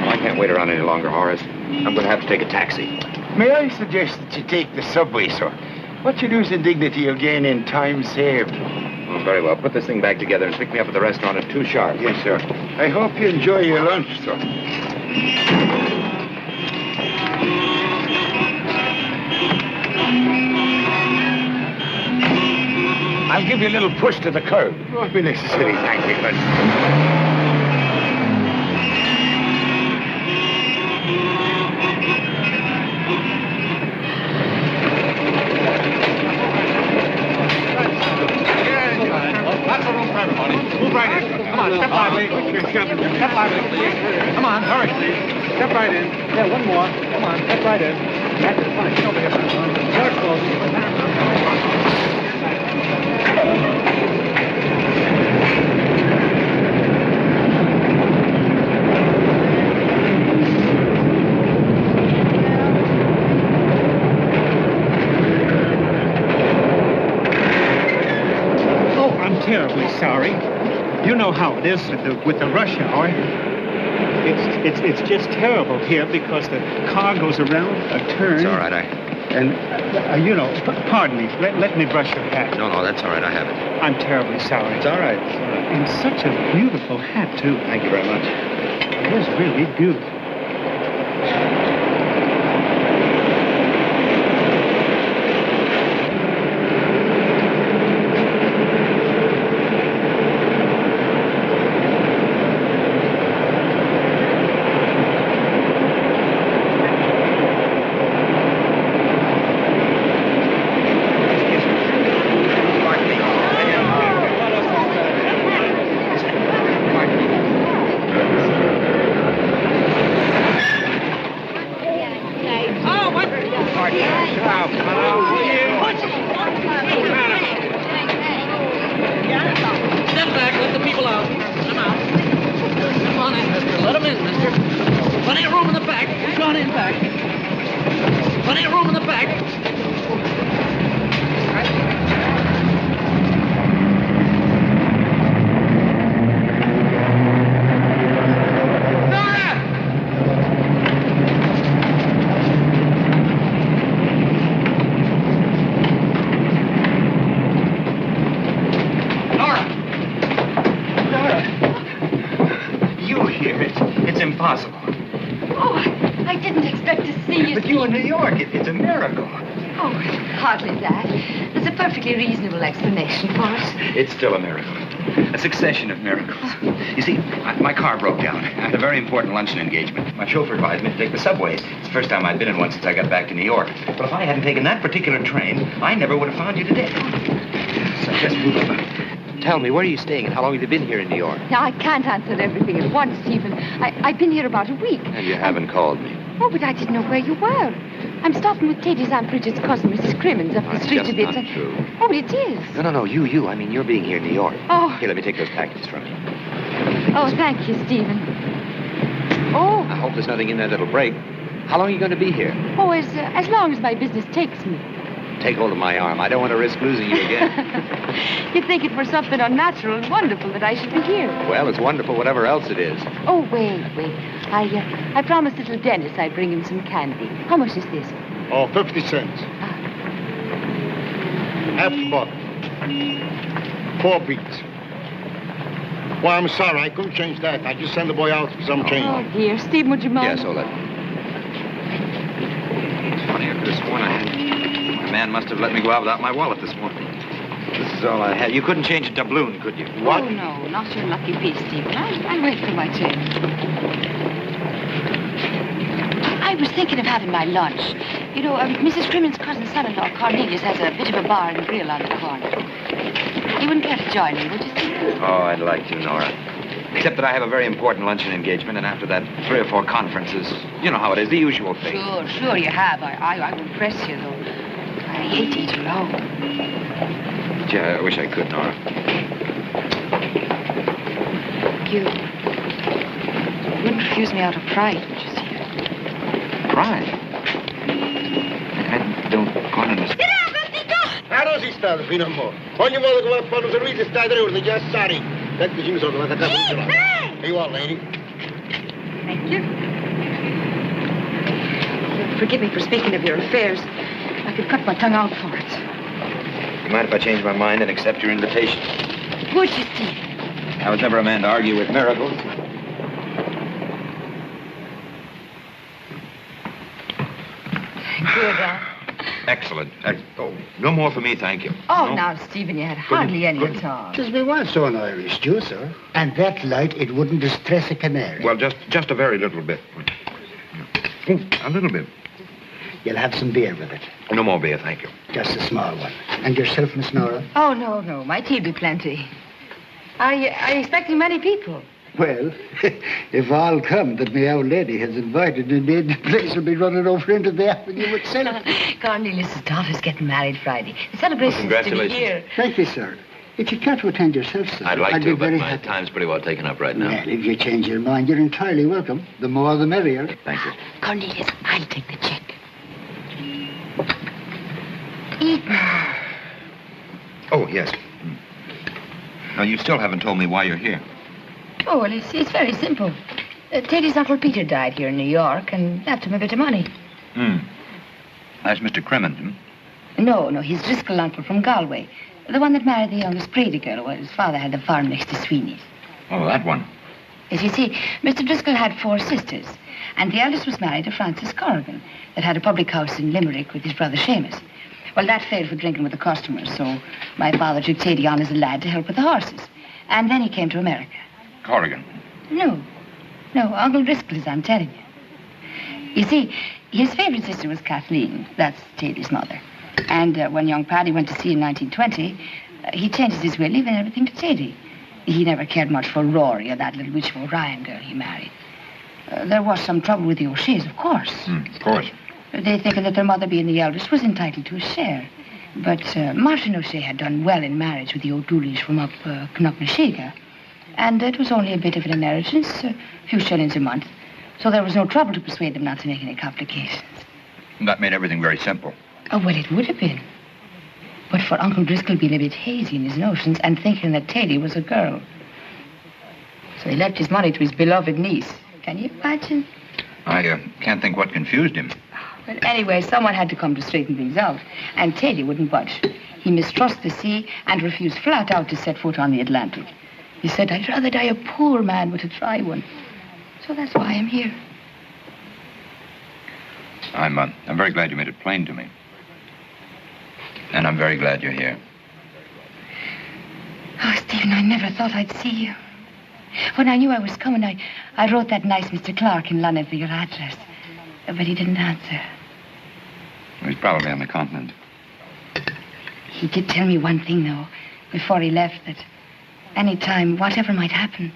I can't wait around any longer, Horace. I'm going to have to take a taxi. May I suggest that you take the subway, sir? What you lose in dignity, you'll gain in time saved. Oh, very well. Put this thing back together and pick me up at the restaurant at 2 sharp. Yes, sir. I hope you enjoy your lunch, sir. I'll give you a little push to the curb. Won't be necessary, thank you, but... Lots of room for everybody. Move right in. Come on, step lively. Step lively. Come on, hurry. Step right in. Yeah, one more. Come on, step right in. That's it. Fine. Get over here. Door's closing. Terribly sorry. You know how it is with the rush hour. It's just terrible here because the car goes around a turn. It's all right, you know, pardon me. Let me brush your hat. No, that's all right. I have it. I'm terribly sorry. It's all right. And such a beautiful hat, too. Thank you very much. It is really beautiful. Explanation for it. It's still a miracle. A succession of miracles. You see, my car broke down. I had a very important luncheon engagement. My chauffeur advised me to take the subway. It's the first time I'd been in one since I got back to New York. But if I hadn't taken that particular train, I never would have found you today. So just move over. Tell me, where are you staying and how long have you been here in New York? Now, I can't answer everything at once, Stephen. I've been here about a week. And you haven't called me. Oh, but I didn't know where you were. I'm stopping with Katie's Aunt Bridget's cousin, Mrs. Crimmins, up the street just a bit. not true. Oh, but it is. No, you. I mean, you're being here in New York. Oh. Here, let me take those packages from you. Oh, thank you, Stephen. Oh. I hope there's nothing in that that'll break. How long are you going to be here? Oh, as long as my business takes me. Take hold of my arm. I don't want to risk losing you again. You'd think it were something unnatural and wonderful that I should be here. Well, it's wonderful whatever else it is. Oh, wait. I promised little Dennis I'd bring him some candy. How much is this? Oh, 50 cents. Half a buck. 4 beats. Well, I'm sorry. I couldn't change that. I just send the boy out for some change. Oh, dear. Steve, would you mind? Yes, hold it. It's funny, I could have sworn I had... The man must have let me go out without my wallet this morning. This is all I had. You couldn't change it to doubloon, could you? What? Oh, no. Not your lucky piece, Stephen. I'll wait for my change. I was thinking of having my lunch. You know, Mrs. Crimmins' cousin son-in-law, Cornelius, has a bit of a bar and grill on the corner. You wouldn't care to join me, would you, Stephen? Oh, I'd like to, Nora. Except that I have a very important luncheon engagement, and after that, 3 or 4 conferences. You know how it is, the usual thing. Sure you have. I won't press you, though. I hate to eat alone. Gee, I wish I could, Nora. You wouldn't refuse me out of pride, would you, Stephen? Pride? I don't quite understand. Caro si sta, fino a mo'. Ogni volta che va a fare un servizio stai 3 ore, già stai. Senti, mi sono levata a casa. Hey, you all, lady. Thank you. Forgive me for speaking of your affairs. I could cut my tongue out for it. You mind if I change my mind and accept your invitation? Would you, Steve? I was never a man to argue with miracles. Good, Excellent. Oh, no more for me, thank you. Oh, No? now, Stephen, you had hardly any at all. Just me once so an Irish Jew, sir. And that light, it wouldn't distress a canary. Well, just a very little bit. Oh, a little bit. You'll have some beer with it. No more beer, thank you. Just a small one. And yourself, Miss Nora? Oh, no. My tea'll be plenty. Are you expecting many people? Well, if all come that my old lady has invited, indeed, the place will be running over into the avenue itself. Cornelius' daughter's getting married Friday. The celebration's Congratulations. to be here. Thank you, sir. If you care to attend yourself, sir, I'd like I'd to, be but very my happy. time's pretty well taken up right now. Well, if you change your mind, you're entirely welcome. The more, the merrier. Thank you. Cornelius, I'll take the check. Oh, yes. Now, you still haven't told me why you're here. Oh, well, it's very simple. Teddy's Uncle Peter died here in New York and left him a bit of money. That's Mr. Cremont, No, his Driscoll uncle from Galway. The one that married the youngest Brady girl. Well, his father had the farm next to Sweeney's. Oh, that one. As you see, Mr. Driscoll had 4 sisters, and the eldest was married to Francis Corrigan, that had a public house in Limerick with his brother Seamus. Well, that failed for drinking with the customers, so my father took Teddy on as a lad to help with the horses. And then he came to America. Corrigan. No, Uncle Driscoll's, I'm telling you. You see, his favorite sister was Kathleen. That's Teddy's mother. And when young Paddy went to sea in 1920, he changed his will, leaving everything to Teddy. He never cared much for Rory or that little witch of Orion girl he married. There was some trouble with the O'Sheas, of course. Of course. They thinking that their mother, being the eldest, was entitled to a share. But Martin O'Shea had done well in marriage with the O'Dooleys from up Knocknashiga. And it was only a bit of an inheritance, a few shillings a month. So there was no trouble to persuade them not to make any complications. That made everything very simple. Oh, well, it would have been. But for Uncle Driscoll being a bit hazy in his notions and thinking that Teddy was a girl. So he left his money to his beloved niece. Can you imagine? I can't think what confused him. Well, anyway, someone had to come to straighten things out. And Teddy wouldn't budge. He mistrusted the sea and refused flat out to set foot on the Atlantic. He said, I'd rather die a poor man but to try one. So that's why I'm here. I'm very glad you made it plain to me. And I'm very glad you're here. Oh, Stephen, I never thought I'd see you. When I knew I was coming, I wrote that nice Mr. Clark in London for your address. But he didn't answer. He's probably on the continent. He did tell me one thing, though, before he left, that any time, whatever might happen,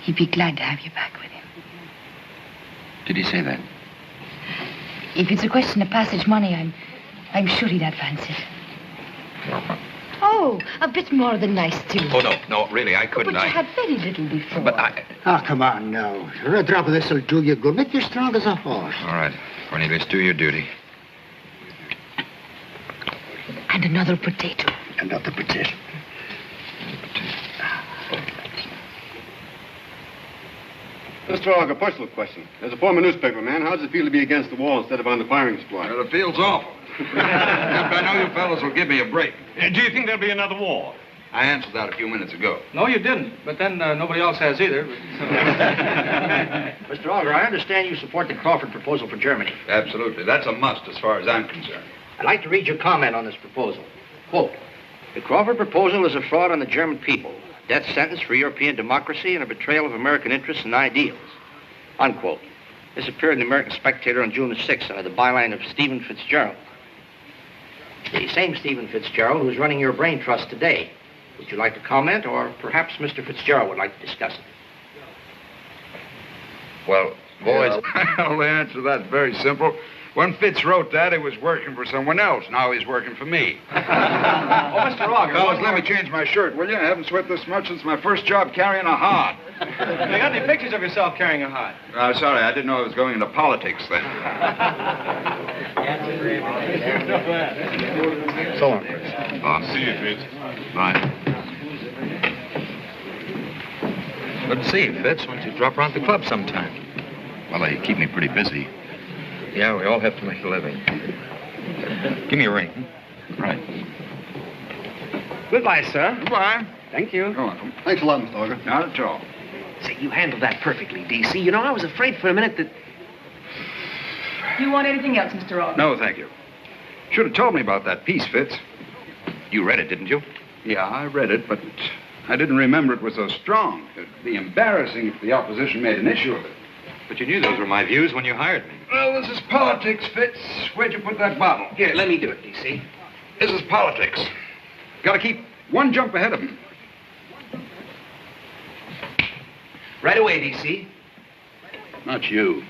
he'd be glad to have you back with him. Did he say that? If it's a question of passage money, I'm sure he'd advance it. Oh, a bit more than nice, too. Oh, no, really, I couldn't. But you had very little before. But I... Oh, come on now. A drop of this will do you good. Make you strong as a horse. All right, Cornelius, do your duty. And another potato. Another potato. Mr. Ogg, a personal question. As a former newspaper man, how does it feel to be against the wall instead of on the firing squad? Well, it feels awful. I know you fellas will give me a break. Do you think there'll be another war? I answered that a few minutes ago. No, you didn't. But then nobody else has either. Mr. Auger, I understand you support the Crawford proposal for Germany. Absolutely. That's a must as far as I'm concerned. I'd like to read your comment on this proposal. Quote, the Crawford proposal is a fraud on the German people, a death sentence for European democracy, and a betrayal of American interests and ideals. Unquote. This appeared in the American Spectator on June the 6th under the byline of Stephen Fitzgerald. The same Stephen Fitzgerald who's running your brain trust today. Would you like to comment, or perhaps Mr. Fitzgerald would like to discuss it? Well, boys, well, the answer to that's very simple. When Fitz wrote that, he was working for someone else. Now he's working for me. Oh, Mr. Auger. Fellas, let me change my shirt, will you? I haven't sweat this much since my first job carrying a hod. You got any pictures of yourself carrying a hod? Sorry, I didn't know I was going into politics then. So long, Chris. I'll see you, Fitz. Bye. Good to see you, Fitz. Why don't you drop around the club sometime? Well, they keep me pretty busy. Yeah, we all have to make a living. Give me a ring. Right. Goodbye, sir. Goodbye. Thank you. You're welcome. Thanks a lot, Mr. Auger. Not at all. Say, you handled that perfectly, D.C. You know, I was afraid for a minute that... Do you want anything else, Mr. Auger? No, thank you. Should have told me about that piece, Fitz. You read it, didn't you? Yeah, I read it, but I didn't remember it was so strong. It'd be embarrassing if the opposition made an issue of it. But you knew those were my views when you hired me. Well, this is politics, Fitz. Where'd you put that bottle? Here, let me do it, DC. This is politics. Got to keep one jump ahead of him. Right away, DC. Not you.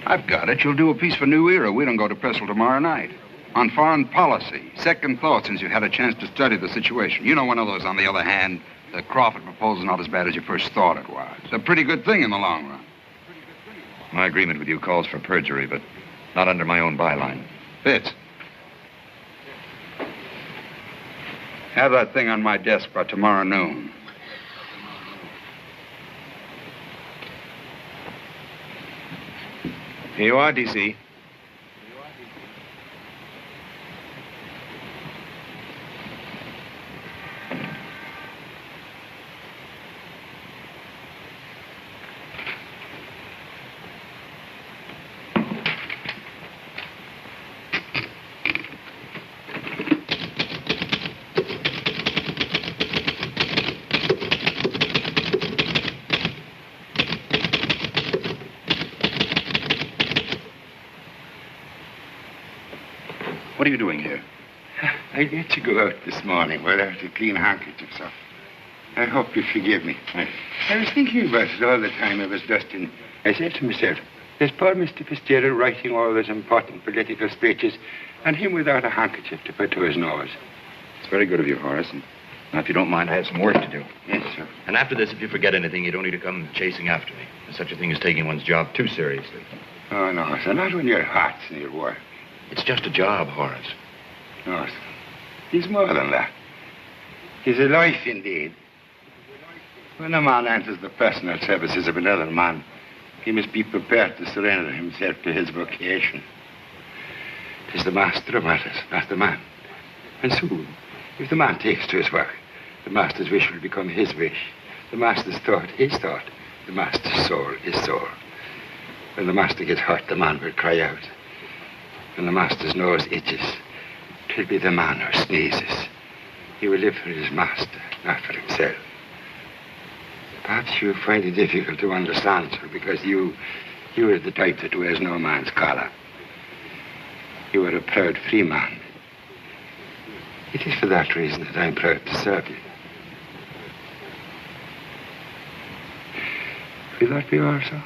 I've got it. You'll do a piece for New Era. We don't go to press till tomorrow night. On foreign policy. Second thought since you had a chance to study the situation. You know one of those, on the other hand. The Crawford proposal's not as bad as you first thought it was. It's a pretty good thing in the long run. My agreement with you calls for perjury, but not under my own byline. Fitz. Have that thing on my desk by tomorrow noon. Here you are, DC. What are you doing here? I let you go out this morning without a clean handkerchief, sir. I hope you forgive me. I was thinking about it all the time I was dusting. I said to myself, there's poor Mr. Fitzgerald writing all those important political speeches, and him without a handkerchief to put to his nose. It's very good of you, Horace. And now, if you don't mind, I have some work to do. Yes, sir. And after this, if you forget anything, you don't need to come chasing after me. There's such a thing as taking one's job too seriously. Oh, no, sir, not when your heart's in your work. It's just a job, Horace. No, sir. He's more than that. He's a life, indeed. When a man enters the personal services of another man, he must be prepared to surrender himself to his vocation. It is the master who matters, not the man. And so, if the man takes to his work, the master's wish will become his wish. The master's thought, his thought. The master's soul, his soul. When the master gets hurt, the man will cry out. When the master's nose itches, it will be the man who sneezes. He will live for his master, not for himself. Perhaps you find it difficult to understand, sir, because you are the type that wears no man's collar. You are a proud free man. It is for that reason that I'm proud to serve you. Will that be all, sir?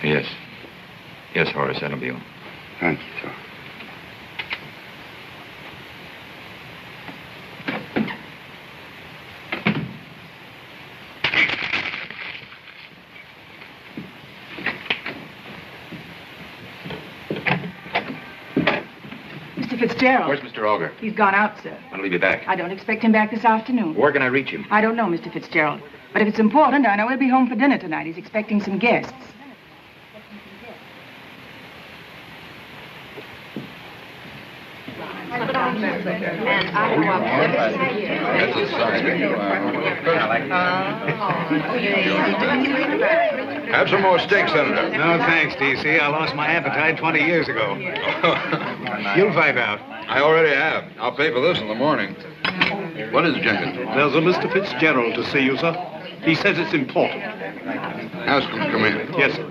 Yes. Yes, Horace, that'll be all. Thank you, sir. Mr. Fitzgerald. Where's Mr. Auger? He's gone out, sir. When'll he be back? I don't expect him back this afternoon. Where can I reach him? I don't know, Mr. Fitzgerald. But if it's important, I know he'll be home for dinner tonight. He's expecting some guests. Have some more steak, Senator. No, thanks, D.C. I lost my appetite 20 years ago. You'll find out. I already have. I'll pay for this in the morning. What is it, Jenkins? There's a Mr. Fitzgerald to see you, sir. He says it's important. Ask him to come in. Yes, sir.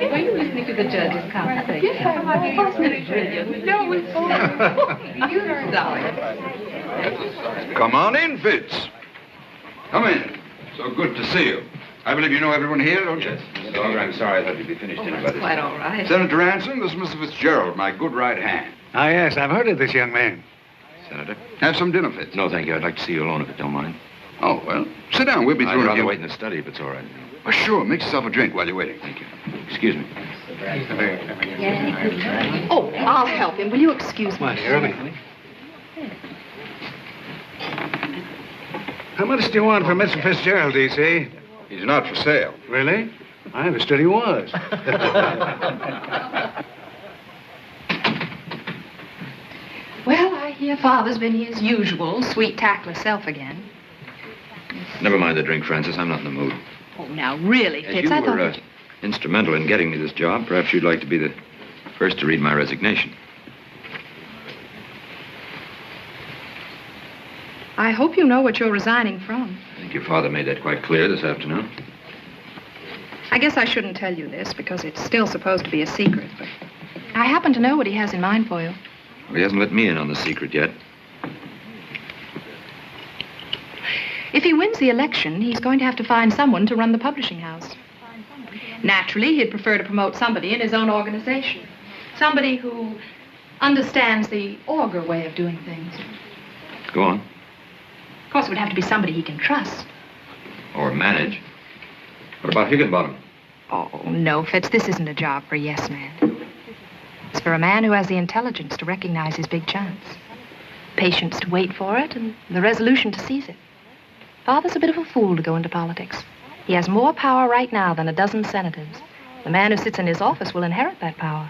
Were you listening to the judge's conversation? Yes, wasn't it brilliant? No, it's you darling. Come on in, Fitz. Come in. So good to see you. I believe you know everyone here, don't you? Yes, Mr. Auger, I'm sorry. I thought you'd be finished dinner by this Quite time. all right. Senator Ransom, this is Mr. Fitzgerald, my good right hand. Ah, yes, I've heard of this young man. Senator? Have some dinner, Fitz. No, thank you. I'd like to see you alone if it don't mind. Oh, well, sit down. We'll be through I'd in a rather few- wait in the study if it's all right. Oh, sure. Make yourself a drink while you're waiting. Thank you. Excuse me. Oh, I'll help him. Will you excuse me? How much do you want for Mr. Fitzgerald, D.C.? He's not for sale. Really? I understood he was. Well, I hear Father's been his usual sweet, tactless self again. Never mind the drink, Francis. I'm not in the mood. Oh, now, really, Fitz, I thought... instrumental in getting me this job. Perhaps you'd like to be the first to read my resignation. I hope you know what you're resigning from. I think your father made that quite clear this afternoon. I guess I shouldn't tell you this because it's still supposed to be a secret, but I happen to know what he has in mind for you. Well, he hasn't let me in on the secret yet. If he wins the election, he's going to have to find someone to run the publishing house. Naturally, he'd prefer to promote somebody in his own organization. Somebody who understands the auger way of doing things. Go on. Of course, it would have to be somebody he can trust. Or manage. What about Higginbottom? Oh, no, Fitz, this isn't a job for a yes man. It's for a man who has the intelligence to recognize his big chance. Patience to wait for it, and the resolution to seize it. Father's a bit of a fool to go into politics. He has more power right now than a dozen senators. The man who sits in his office will inherit that power.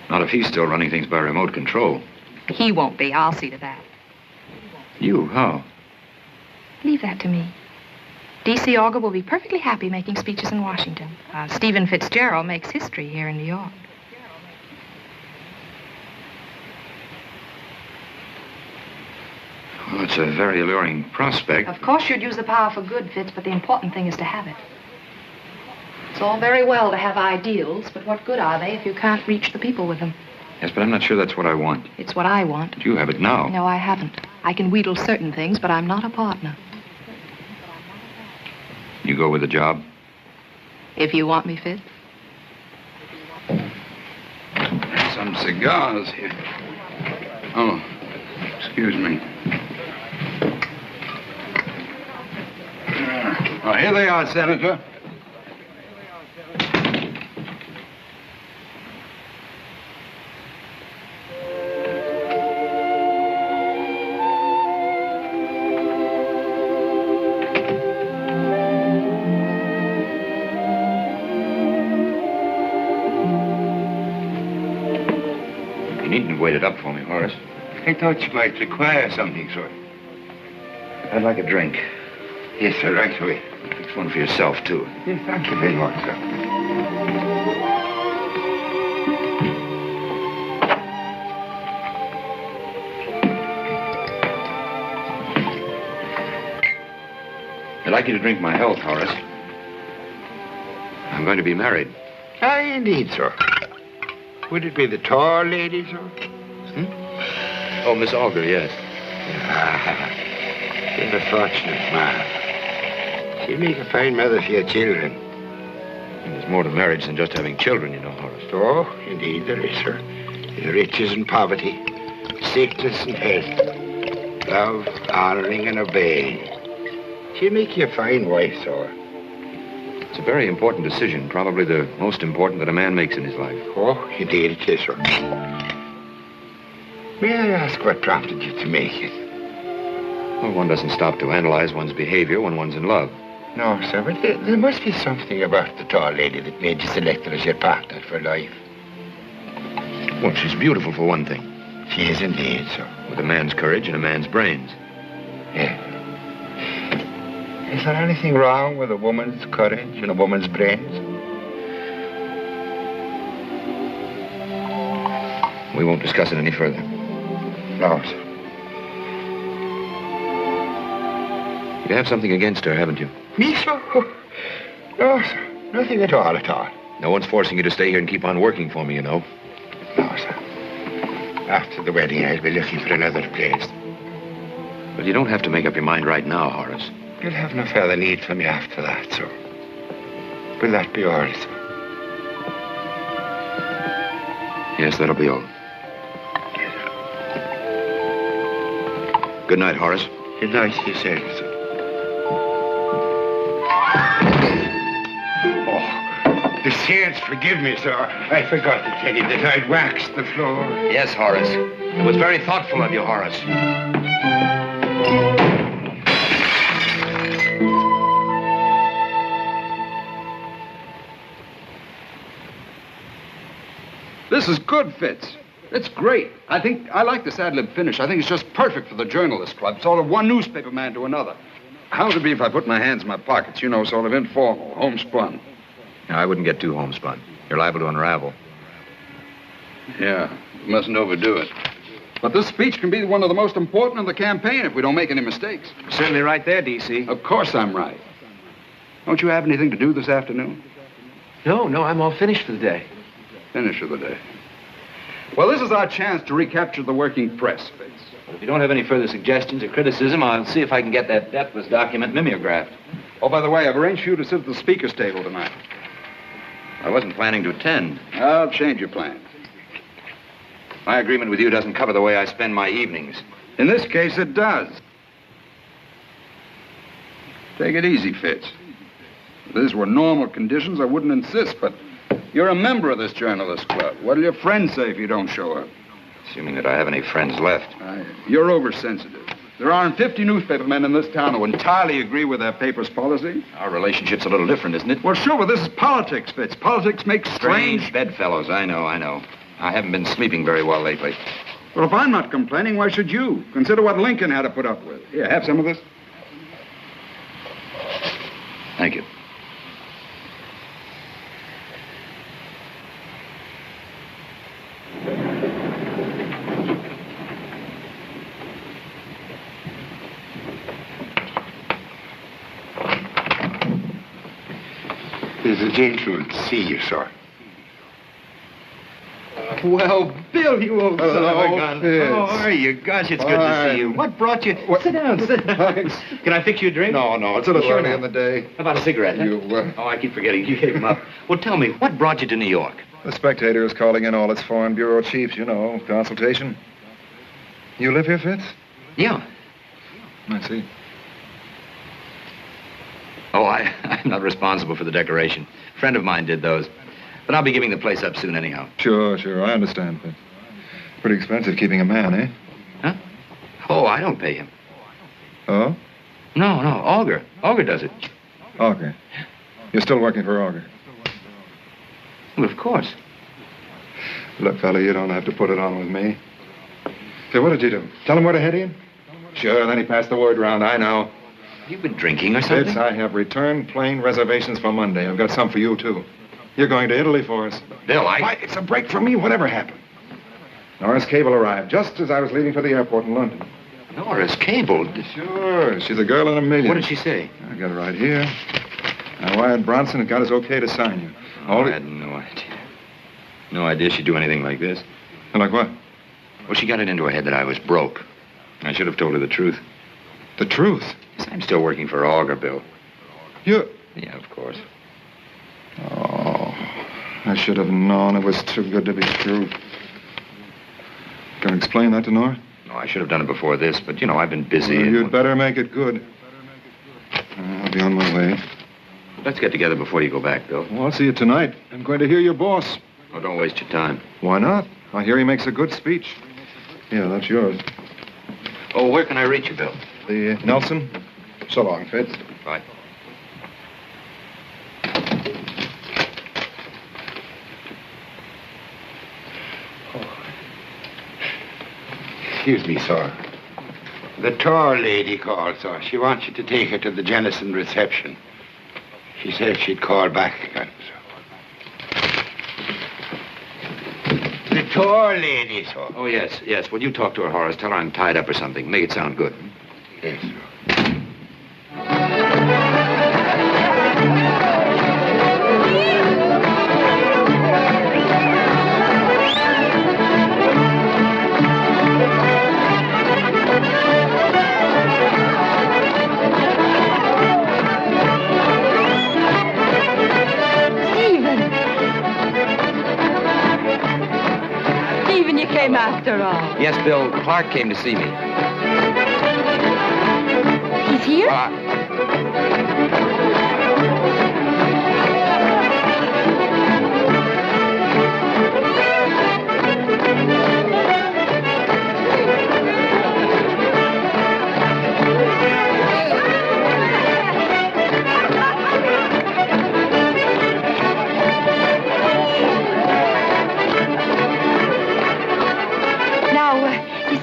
Not if he's still running things by remote control. He won't be. I'll see to that. You? How? Leave that to me. D.C. Auger will be perfectly happy making speeches in Washington. Stephen Fitzgerald makes history here in New York. Well, it's a very alluring prospect. Of course you'd use the power for good, Fitz, but the important thing is to have it. It's all very well to have ideals, but what good are they if you can't reach the people with them? Yes, but I'm not sure that's what I want. It's what I want. You have it now. No, I haven't. I can wheedle certain things, but I'm not a partner. You go with the job? If you want me, Fitz. Some cigars here. Oh, excuse me. Oh, here they are, Senator. You needn't wait it up for me, Horace. I thought you might require something, sir. I'd like a drink. Yes, sir, right away. Fix one for yourself, too. Yes, thank you very much, sir. I'd like you to drink my health, Horace. I'm going to be married. Aye, indeed, sir. Would it be the tall lady, sir? Oh, Miss Auger, yes. You're a fortunate man. She'll make a fine mother for your children. And there's more to marriage than just having children, you know, Horace. Oh, indeed there is, sir. There's riches and poverty, sickness and health, love, honoring and obeying. She'll make you a fine wife, sir. It's a very important decision, probably the most important that a man makes in his life. Oh, indeed it is, sir. May I ask what prompted you to make it? Well, one doesn't stop to analyze one's behavior when one's in love. No, sir, but there must be something about the tall lady that made you select her as your partner for life. Well, she's beautiful, for one thing. She is indeed, sir. With a man's courage and a man's brains. Yeah. Is there anything wrong with a woman's courage and a woman's brains? We won't discuss it any further. No, sir. You have something against her, haven't you? Me, sir? No, sir. Nothing at all, at all. No one's forcing you to stay here and keep on working for me, you know. No, sir. After the wedding, I'll be looking for another place. But you don't have to make up your mind right now, Horace. You'll have no further need for me after that, sir. Will that be all, sir? Yes, that'll be all. Good night, Horace. Good night, you say, sir. Oh, the saints forgive me, sir. I forgot to tell you that I'd waxed the floor. Yes, Horace. It was very thoughtful of you, Horace. This is good, Fitz. It's great. I like this ad-lib finish. I think it's just perfect for the journalist club. Sort of one newspaper man to another. How would it be if I put my hands in my pockets? You know, sort of informal, homespun. Now, I wouldn't get too homespun. You're liable to unravel. Yeah, you mustn't overdo it. But this speech can be one of the most important in the campaign if we don't make any mistakes. You're certainly right there, D.C. Of course I'm right. Don't you have anything to do this afternoon? No, I'm all finished for the day. Finish for the day. Well, this is our chance to recapture the working press, Fitz. Well, if you don't have any further suggestions or criticism, I'll see if I can get that deathless document mimeographed. Oh, by the way, I've arranged for you to sit at the speaker's table tonight. I wasn't planning to attend. I'll change your plans. My agreement with you doesn't cover the way I spend my evenings. In this case, it does. Take it easy, Fitz. If these were normal conditions, I wouldn't insist, but you're a member of this journalist club. What'll your friends say if you don't show up? Assuming that I have any friends left. You're oversensitive. There aren't 50 newspaper men in this town who entirely agree with their paper's policy. Our relationship's a little different, isn't it? Well, sure, but this is politics, Fitz. Politics makes strange bedfellows. I know. I haven't been sleeping very well lately. Well, if I'm not complaining, why should you? Consider what Lincoln had to put up with. Here, have some of this. Thank you. There's a gentleman to see you, sir. Well, Bill, you old son of a gun. Fitz. How are you? Gosh, it's good to see you. What brought you? Sit down. Can I fix you a drink? No, it's a little early in the day. How about a cigarette? Huh? Oh, I keep forgetting. You gave them up. Well, tell me, what brought you to New York? The Spectator is calling in all its foreign bureau chiefs, you know, consultation. You live here, Fitz? Yeah. I see. Oh, I'm not responsible for the decoration. A friend of mine did those. But I'll be giving the place up soon anyhow. Sure, I understand, Fitz. Pretty expensive keeping a man, eh? Huh? Oh, I don't pay him. Oh? No, Auger. Auger does it. Auger. You're still working for Auger? Well, of course. Look, fella, you don't have to put it on with me. Say, what did you do? Tell him where to head in? Sure, then he passed the word round, I know. You've been drinking or something? Fitz, I have return plane reservations for Monday. I've got some for you, too. You're going to Italy for us. Bill, Why, it's a break for me, whatever happened. Norris Cable arrived just as I was leaving for the airport in London. Norris Cable? Sure, she's a girl in a million. What did she say? I got it right here. I wired Bronson and got his okay to sign you. I had no idea. No idea she'd do anything like this. Like what? Well, she got it into her head that I was broke. I should have told her the truth. The truth? Yes, I'm still working for Auger, Bill. You? Yeah, of course. Oh, I should have known it was too good to be true. Can I explain that to Nora? No, I should have done it before this, but, I've been busy. Well, you'd better make it good. I'll be on my way. Let's get together before you go back, Bill. Well, I'll see you tonight. I'm going to hear your boss. Oh, don't waste your time. Why not? I hear he makes a good speech. Yeah, that's yours. Oh, where can I reach you, Bill? The Nelson. So long, Fitz. Bye. Excuse me, sir. The tall lady called, sir. She wants you to take her to the Jennison reception. She said she'd call back again, sir. The tall lady, sir. Oh, yes. Well, you talk to her, Horace. Tell her I'm tied up or something. Make it sound good. Yes, sir. Came after all. Yes, Bill. Clark came to see me. He's here?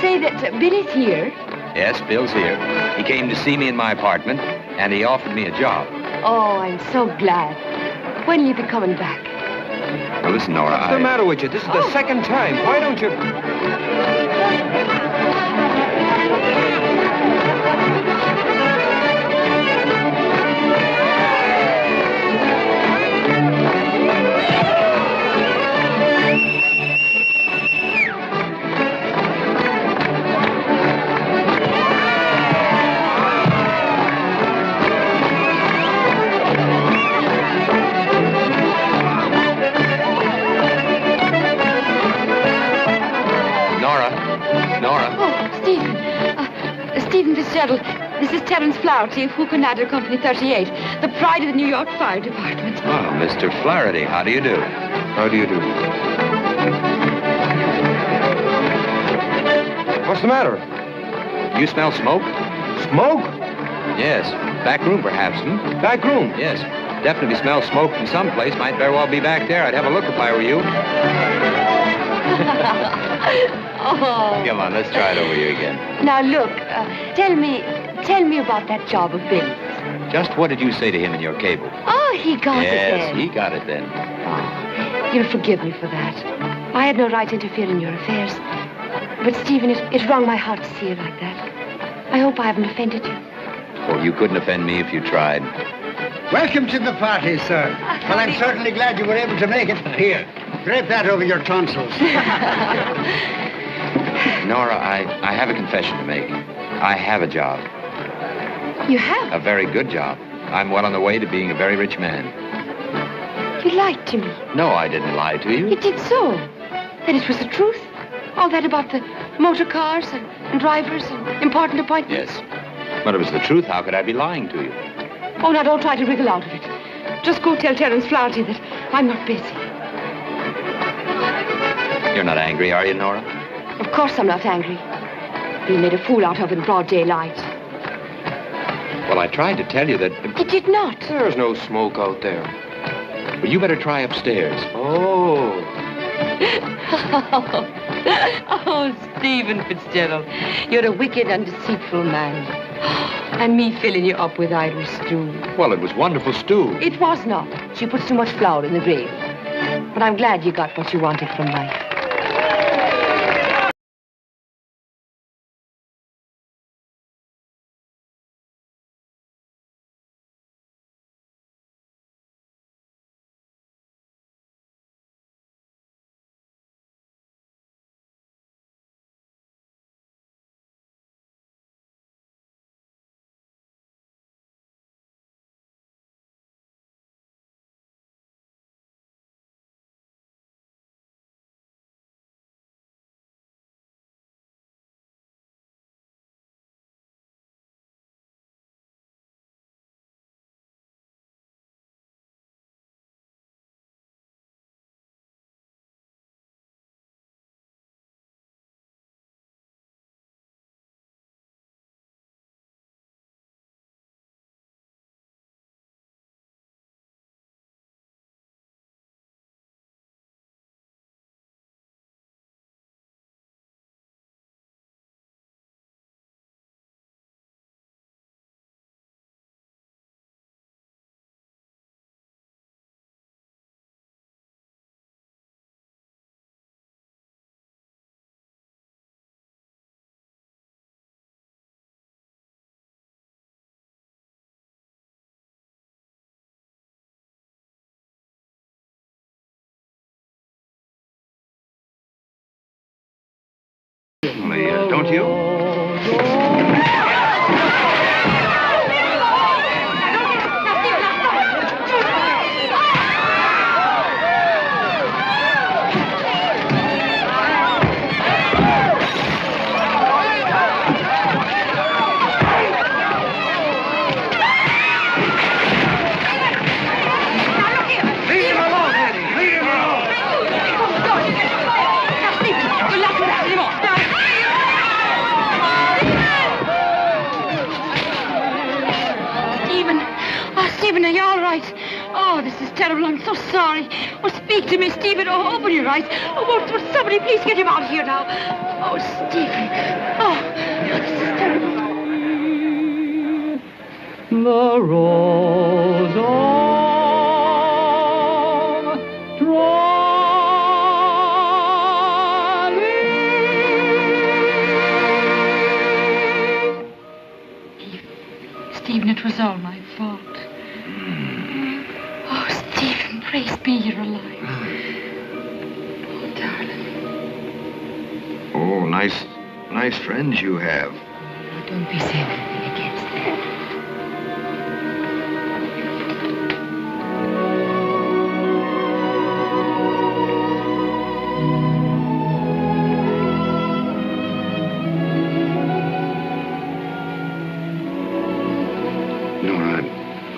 Say that Billy's here. Yes, Bill's here. He came to see me in my apartment, and he offered me a job. Oh, I'm so glad. When will you be coming back? Now, listen, Nora, What's the matter with you? This is the second time. Why don't you... Stephen Fitzgerald, this is Terence Flaherty of Hooker Ladder Company 38, the pride of the New York Fire Department. Oh, Mr. Flaherty, how do you do? How do you do? What's the matter? You smell smoke? Smoke? Yes. Back room, perhaps, hmm? Back room? Yes. Definitely smell smoke from someplace. Might very well be back there. I'd have a look if I were you. Oh. Come on, let's try it over here again. Now, look, tell me about that job of Billy's. Just what did you say to him in your cable? Oh, he got it then. Yes, he got it then. Oh, you'll forgive me for that. I had no right to interfere in your affairs. But, Stephen, it wrung my heart to see you like that. I hope I haven't offended you. Oh, you couldn't offend me if you tried. Welcome to the party, sir. Well, I'm certainly glad you were able to make it. Here, drape that over your tonsils. Nora, I have a confession to make. I have a job. You have? A very good job. I'm well on the way to being a very rich man. You lied to me. No, I didn't lie to you. You did so. Then it was the truth. All that about the motor cars and drivers and important appointments. Yes. But it was the truth. How could I be lying to you? Oh, now don't try to wriggle out of it. Just go tell Terence Flaherty that I'm not busy. You're not angry, are you, Nora? Of course I'm not angry. Being made a fool out of in broad daylight. Well, I tried to tell you that... You did not. There's no smoke out there. Well, you better try upstairs. Oh. Oh, Stephen Fitzgerald, you're a wicked and deceitful man. And me filling you up with Irish stew. Well, it was wonderful stew. It was not. She puts too much flour in the gravy. But I'm glad you got what you wanted from life. Don't you? Stephen, are you all right? Oh, this is terrible. I'm so sorry. Oh, speak to me, Stephen. Oh, open your eyes. Oh, won't somebody please get him out of here now? Oh, Stephen. Oh, this is terrible. The rose of Stephen, it was all my fault. Oh, Stephen, praise be you're alive. Oh, darling. Oh, nice friends you have. Don't be saying anything against that.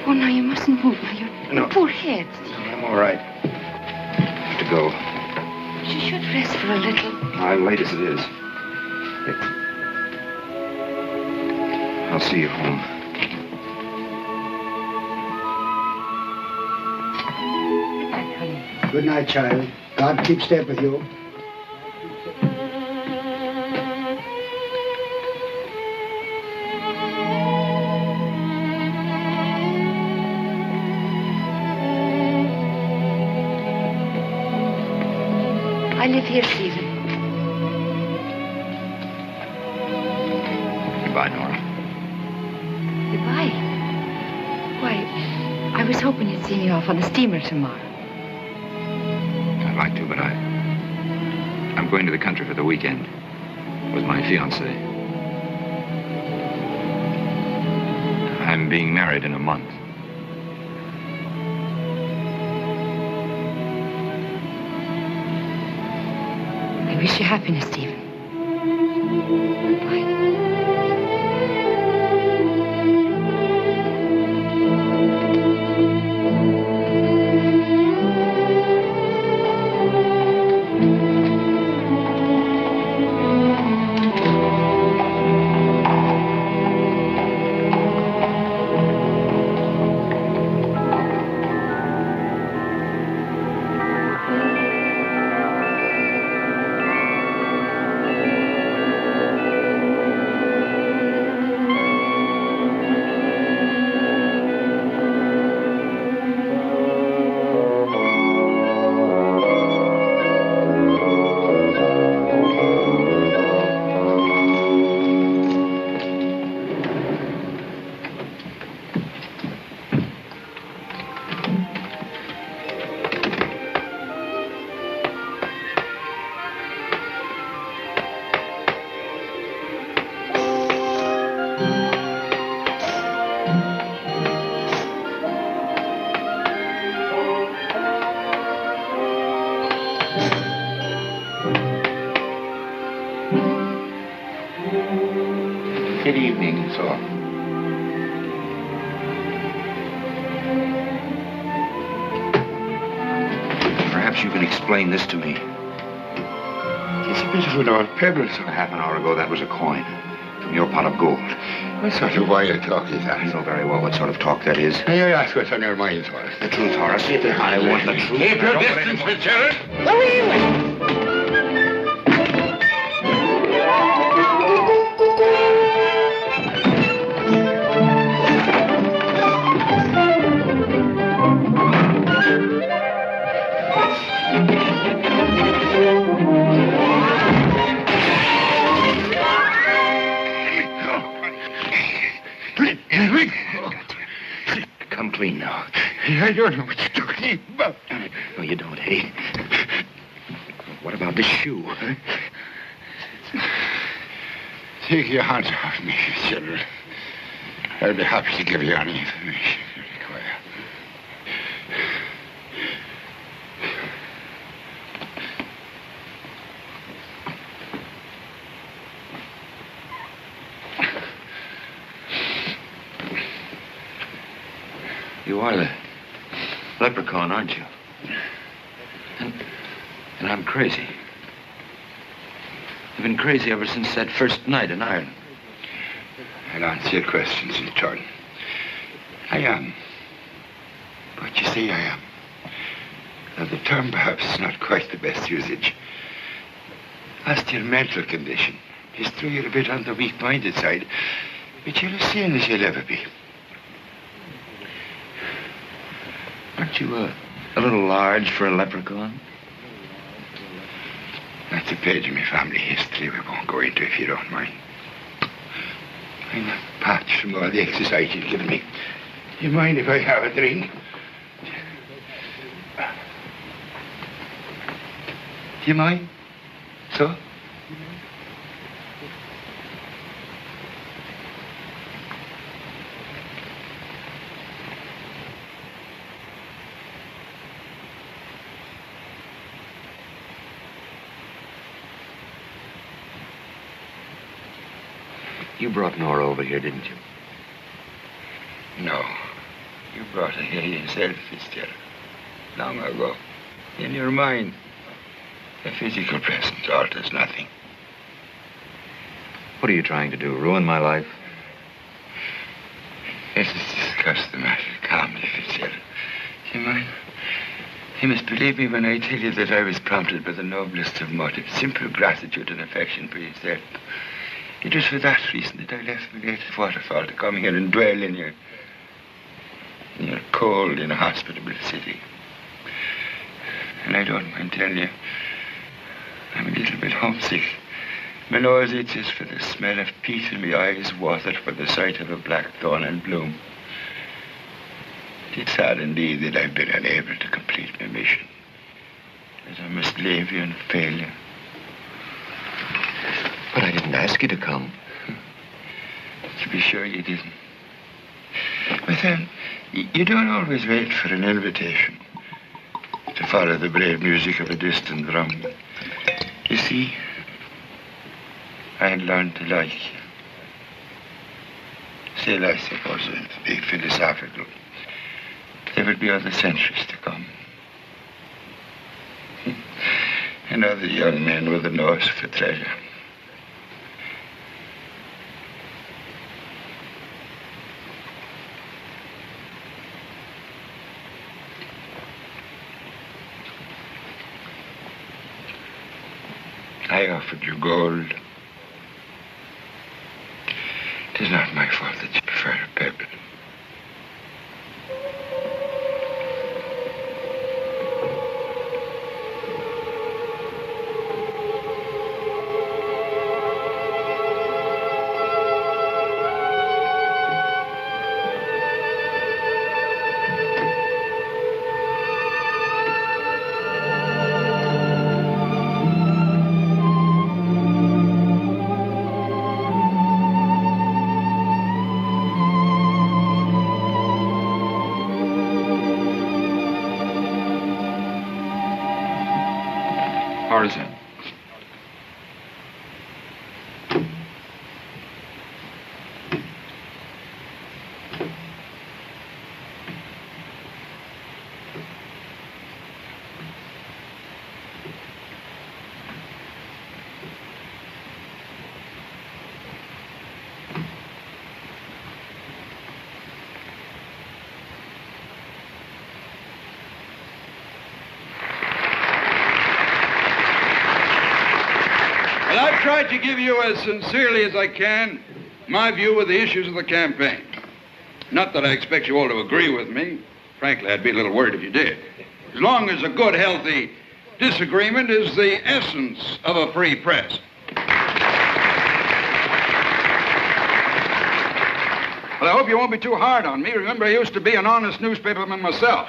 Oh, no, you mustn't move now. Your poor head, Steve. I'm all right. I have to go. You should rest for a little. I'm late as it is. I'll see you home. Good night, honey. Good night, child. God keep step with you. I live here, Stephen. Goodbye, Nora. Goodbye. Why, I was hoping you'd see me off on the steamer tomorrow. I'd like to, but I'm going to the country for the weekend with my fiancée. I'm being married in a month. I wish you happiness, Stephen. Goodbye. Good evening, sir. Perhaps you can explain this to me. It's a bit of an old pebble, sir. Half an hour ago, that was a coin from your pot of gold. What sort of way of talk is that? I know very well what sort of talk that is. You ask what's on your mind, Horace. The truth, Horace. I want the truth. Keep your distance, Fitzgerald. Come clean now. I don't know what you're talking about. No, you don't, eh? What about this shoe, huh? Take your hands off me, Fitzgerald. I'll be happy to give you any information you require. You are the leprechaun, aren't you? And I'm crazy. I've been crazy ever since that first night in Ireland. I'll answer your questions in turn. I am. But you see, I am. Now, the term perhaps is not quite the best usage. As to your mental condition, it's true you're a bit on the weak-minded side, but you're as sane as you'll ever be. Aren't you a little large for a leprechaun? That's a page in my family history we won't go into if you don't mind. I'm not parched from all the exercise you've given me. Do you mind if I have a drink? Do you mind? So? You brought Nora over here, didn't you? No. You brought her here yourself, Fitzgerald. Long ago. In your mind. A physical presence alters nothing. What are you trying to do? Ruin my life? Let us discuss the matter calmly, Fitzgerald. Do you mind? You must believe me when I tell you that I was prompted by the noblest of motives, simple gratitude and affection for yourself. It was for that reason that I left my native waterfall to come here and dwell in your cold, inhospitable city. And I don't mind telling you, I'm a little bit homesick. My nose itches for the smell of peat and my eyes watered for the sight of a blackthorn in bloom. It's sad indeed that I've been unable to complete my mission. That I must leave you and fail you. But I didn't ask you to come. To be sure you didn't. But then, you don't always wait for an invitation to follow the brave music of a distant drum. You see, I had learned to like you. Still, I suppose, to be philosophical, there would be other centuries to come. And other young men with a nose for treasure. I offered you gold. It is not my fault that you prefer a pebble. Partisan. Well, I've tried to give you as sincerely as I can my view of the issues of the campaign. Not that I expect you all to agree with me. Frankly, I'd be a little worried if you did. As long as a good, healthy disagreement is the essence of a free press. Well, I hope you won't be too hard on me. Remember, I used to be an honest newspaperman myself.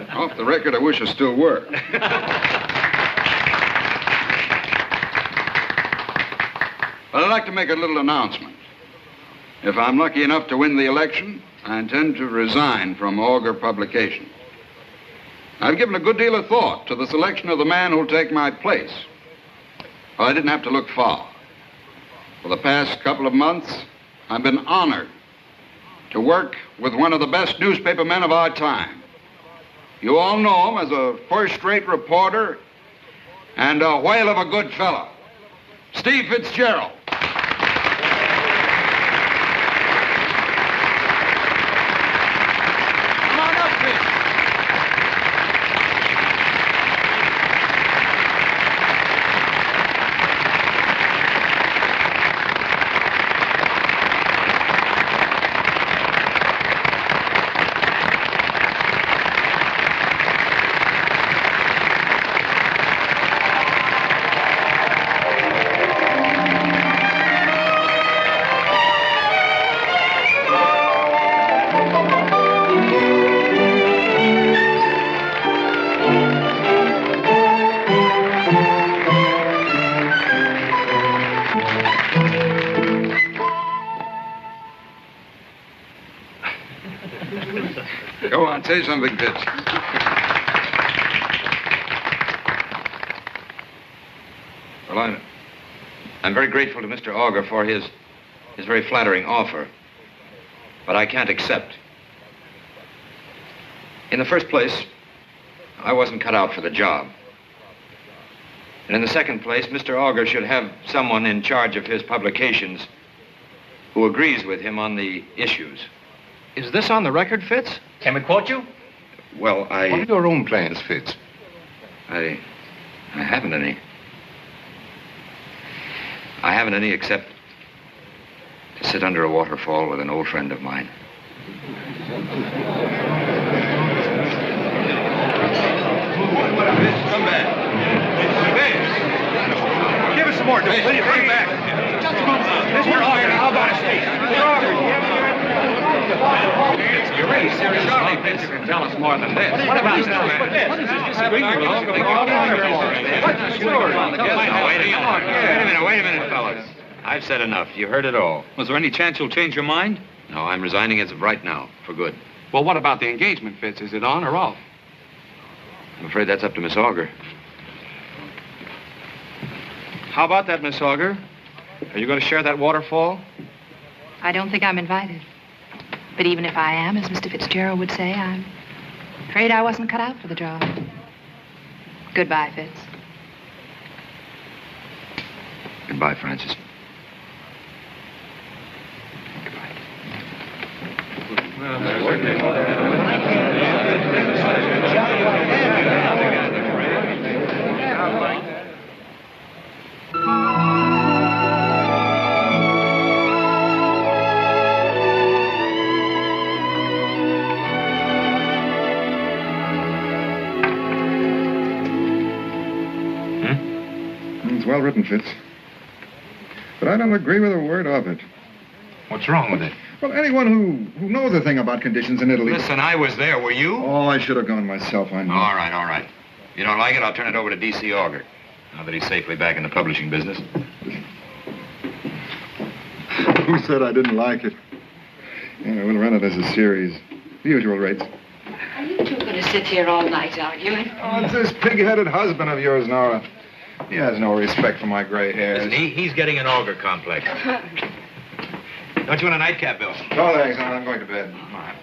Off the record, I wish I still were. But I'd like to make a little announcement. If I'm lucky enough to win the election, I intend to resign from Augur Publications. I've given a good deal of thought to the selection of the man who'll take my place. Well, I didn't have to look far. For the past couple of months, I've been honored to work with one of the best newspaper men of our time. You all know him as a first-rate reporter and a whale of a good fellow. Steve Fitzgerald. Say something, Fitz. Well, I'm very grateful to Mr. Auger for his very flattering offer, but I can't accept. In the first place, I wasn't cut out for the job. And in the second place, Mr. Auger should have someone in charge of his publications who agrees with him on the issues. Is this on the record, Fitz? Can we quote you? Well, What are your own plans, Fitz? I haven't any. I haven't any except to sit under a waterfall with an old friend of mine. Come back. Give us some more, will you? Bring it back. Mr. Auger, how about a steak? Mr. Auger, do you have You're really serious. Surely Fitz can tell us more than this. What about this, man? What is this disagreement with Auger? Wait a minute, fellas. I've said enough. You heard it all. Was there any chance you'll change your mind? No, I'm resigning as of right now, for good. Well, what about the engagement, Fitz? Is it on or off? I'm afraid that's up to Miss Auger. How about that, Miss Auger? Are you going to share that waterfall? I don't think I'm invited. But even if I am, as Mr. Fitzgerald would say, I'm afraid I wasn't cut out for the job. Goodbye, Fitz. Goodbye, Francis. It's well written, Fitz. But I don't agree with a word of it. What's wrong with it? Well, anyone who knows a thing about conditions in Italy... Listen, I was there. Were you? Oh, I should have gone myself, I know. All right. You don't like it? I'll turn it over to D.C. Auger. Now that he's safely back in the publishing business. Who said I didn't like it? Yeah, we'll run it as a series. The usual rates. Are you two going to sit here all night arguing? Oh, it's this pig-headed husband of yours, Nora. He has no respect for my gray hairs. Listen, he's getting an Auger complex. Don't you want a nightcap, Bill? No, thanks. I'm going to bed. All right.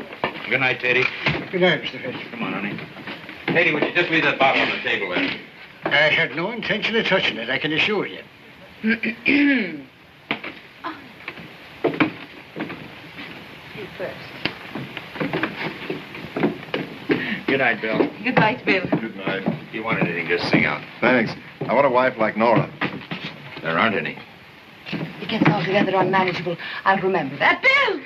Good night, Teddy. Good night, Mr. Fitz. Come on, honey. Teddy, would you just leave that bottle on the table there? I had no intention of touching it, I can assure you. You first. Good night, Bill. Good night, Bill. Good night. If you want anything, just sing out. Thanks. I want a wife like Nora. There aren't any. It gets altogether unmanageable. I'll remember that. Bill!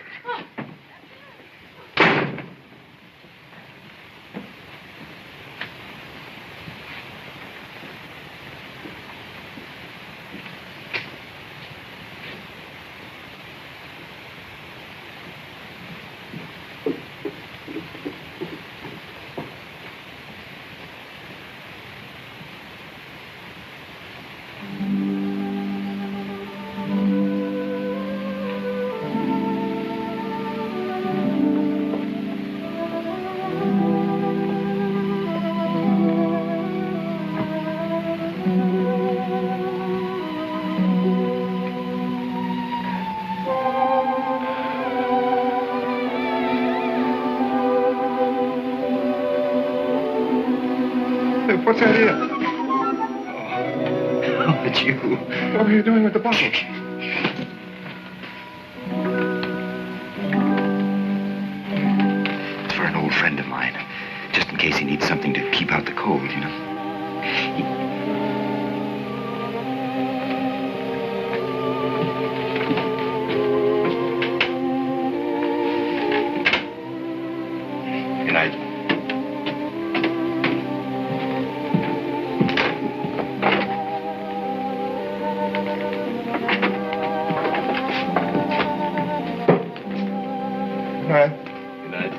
What's that here? Oh, it's you. What were you doing with the bottle? It's for an old friend of mine. Just in case he needs something to keep out the cold, you know. Good night. All right. Good night.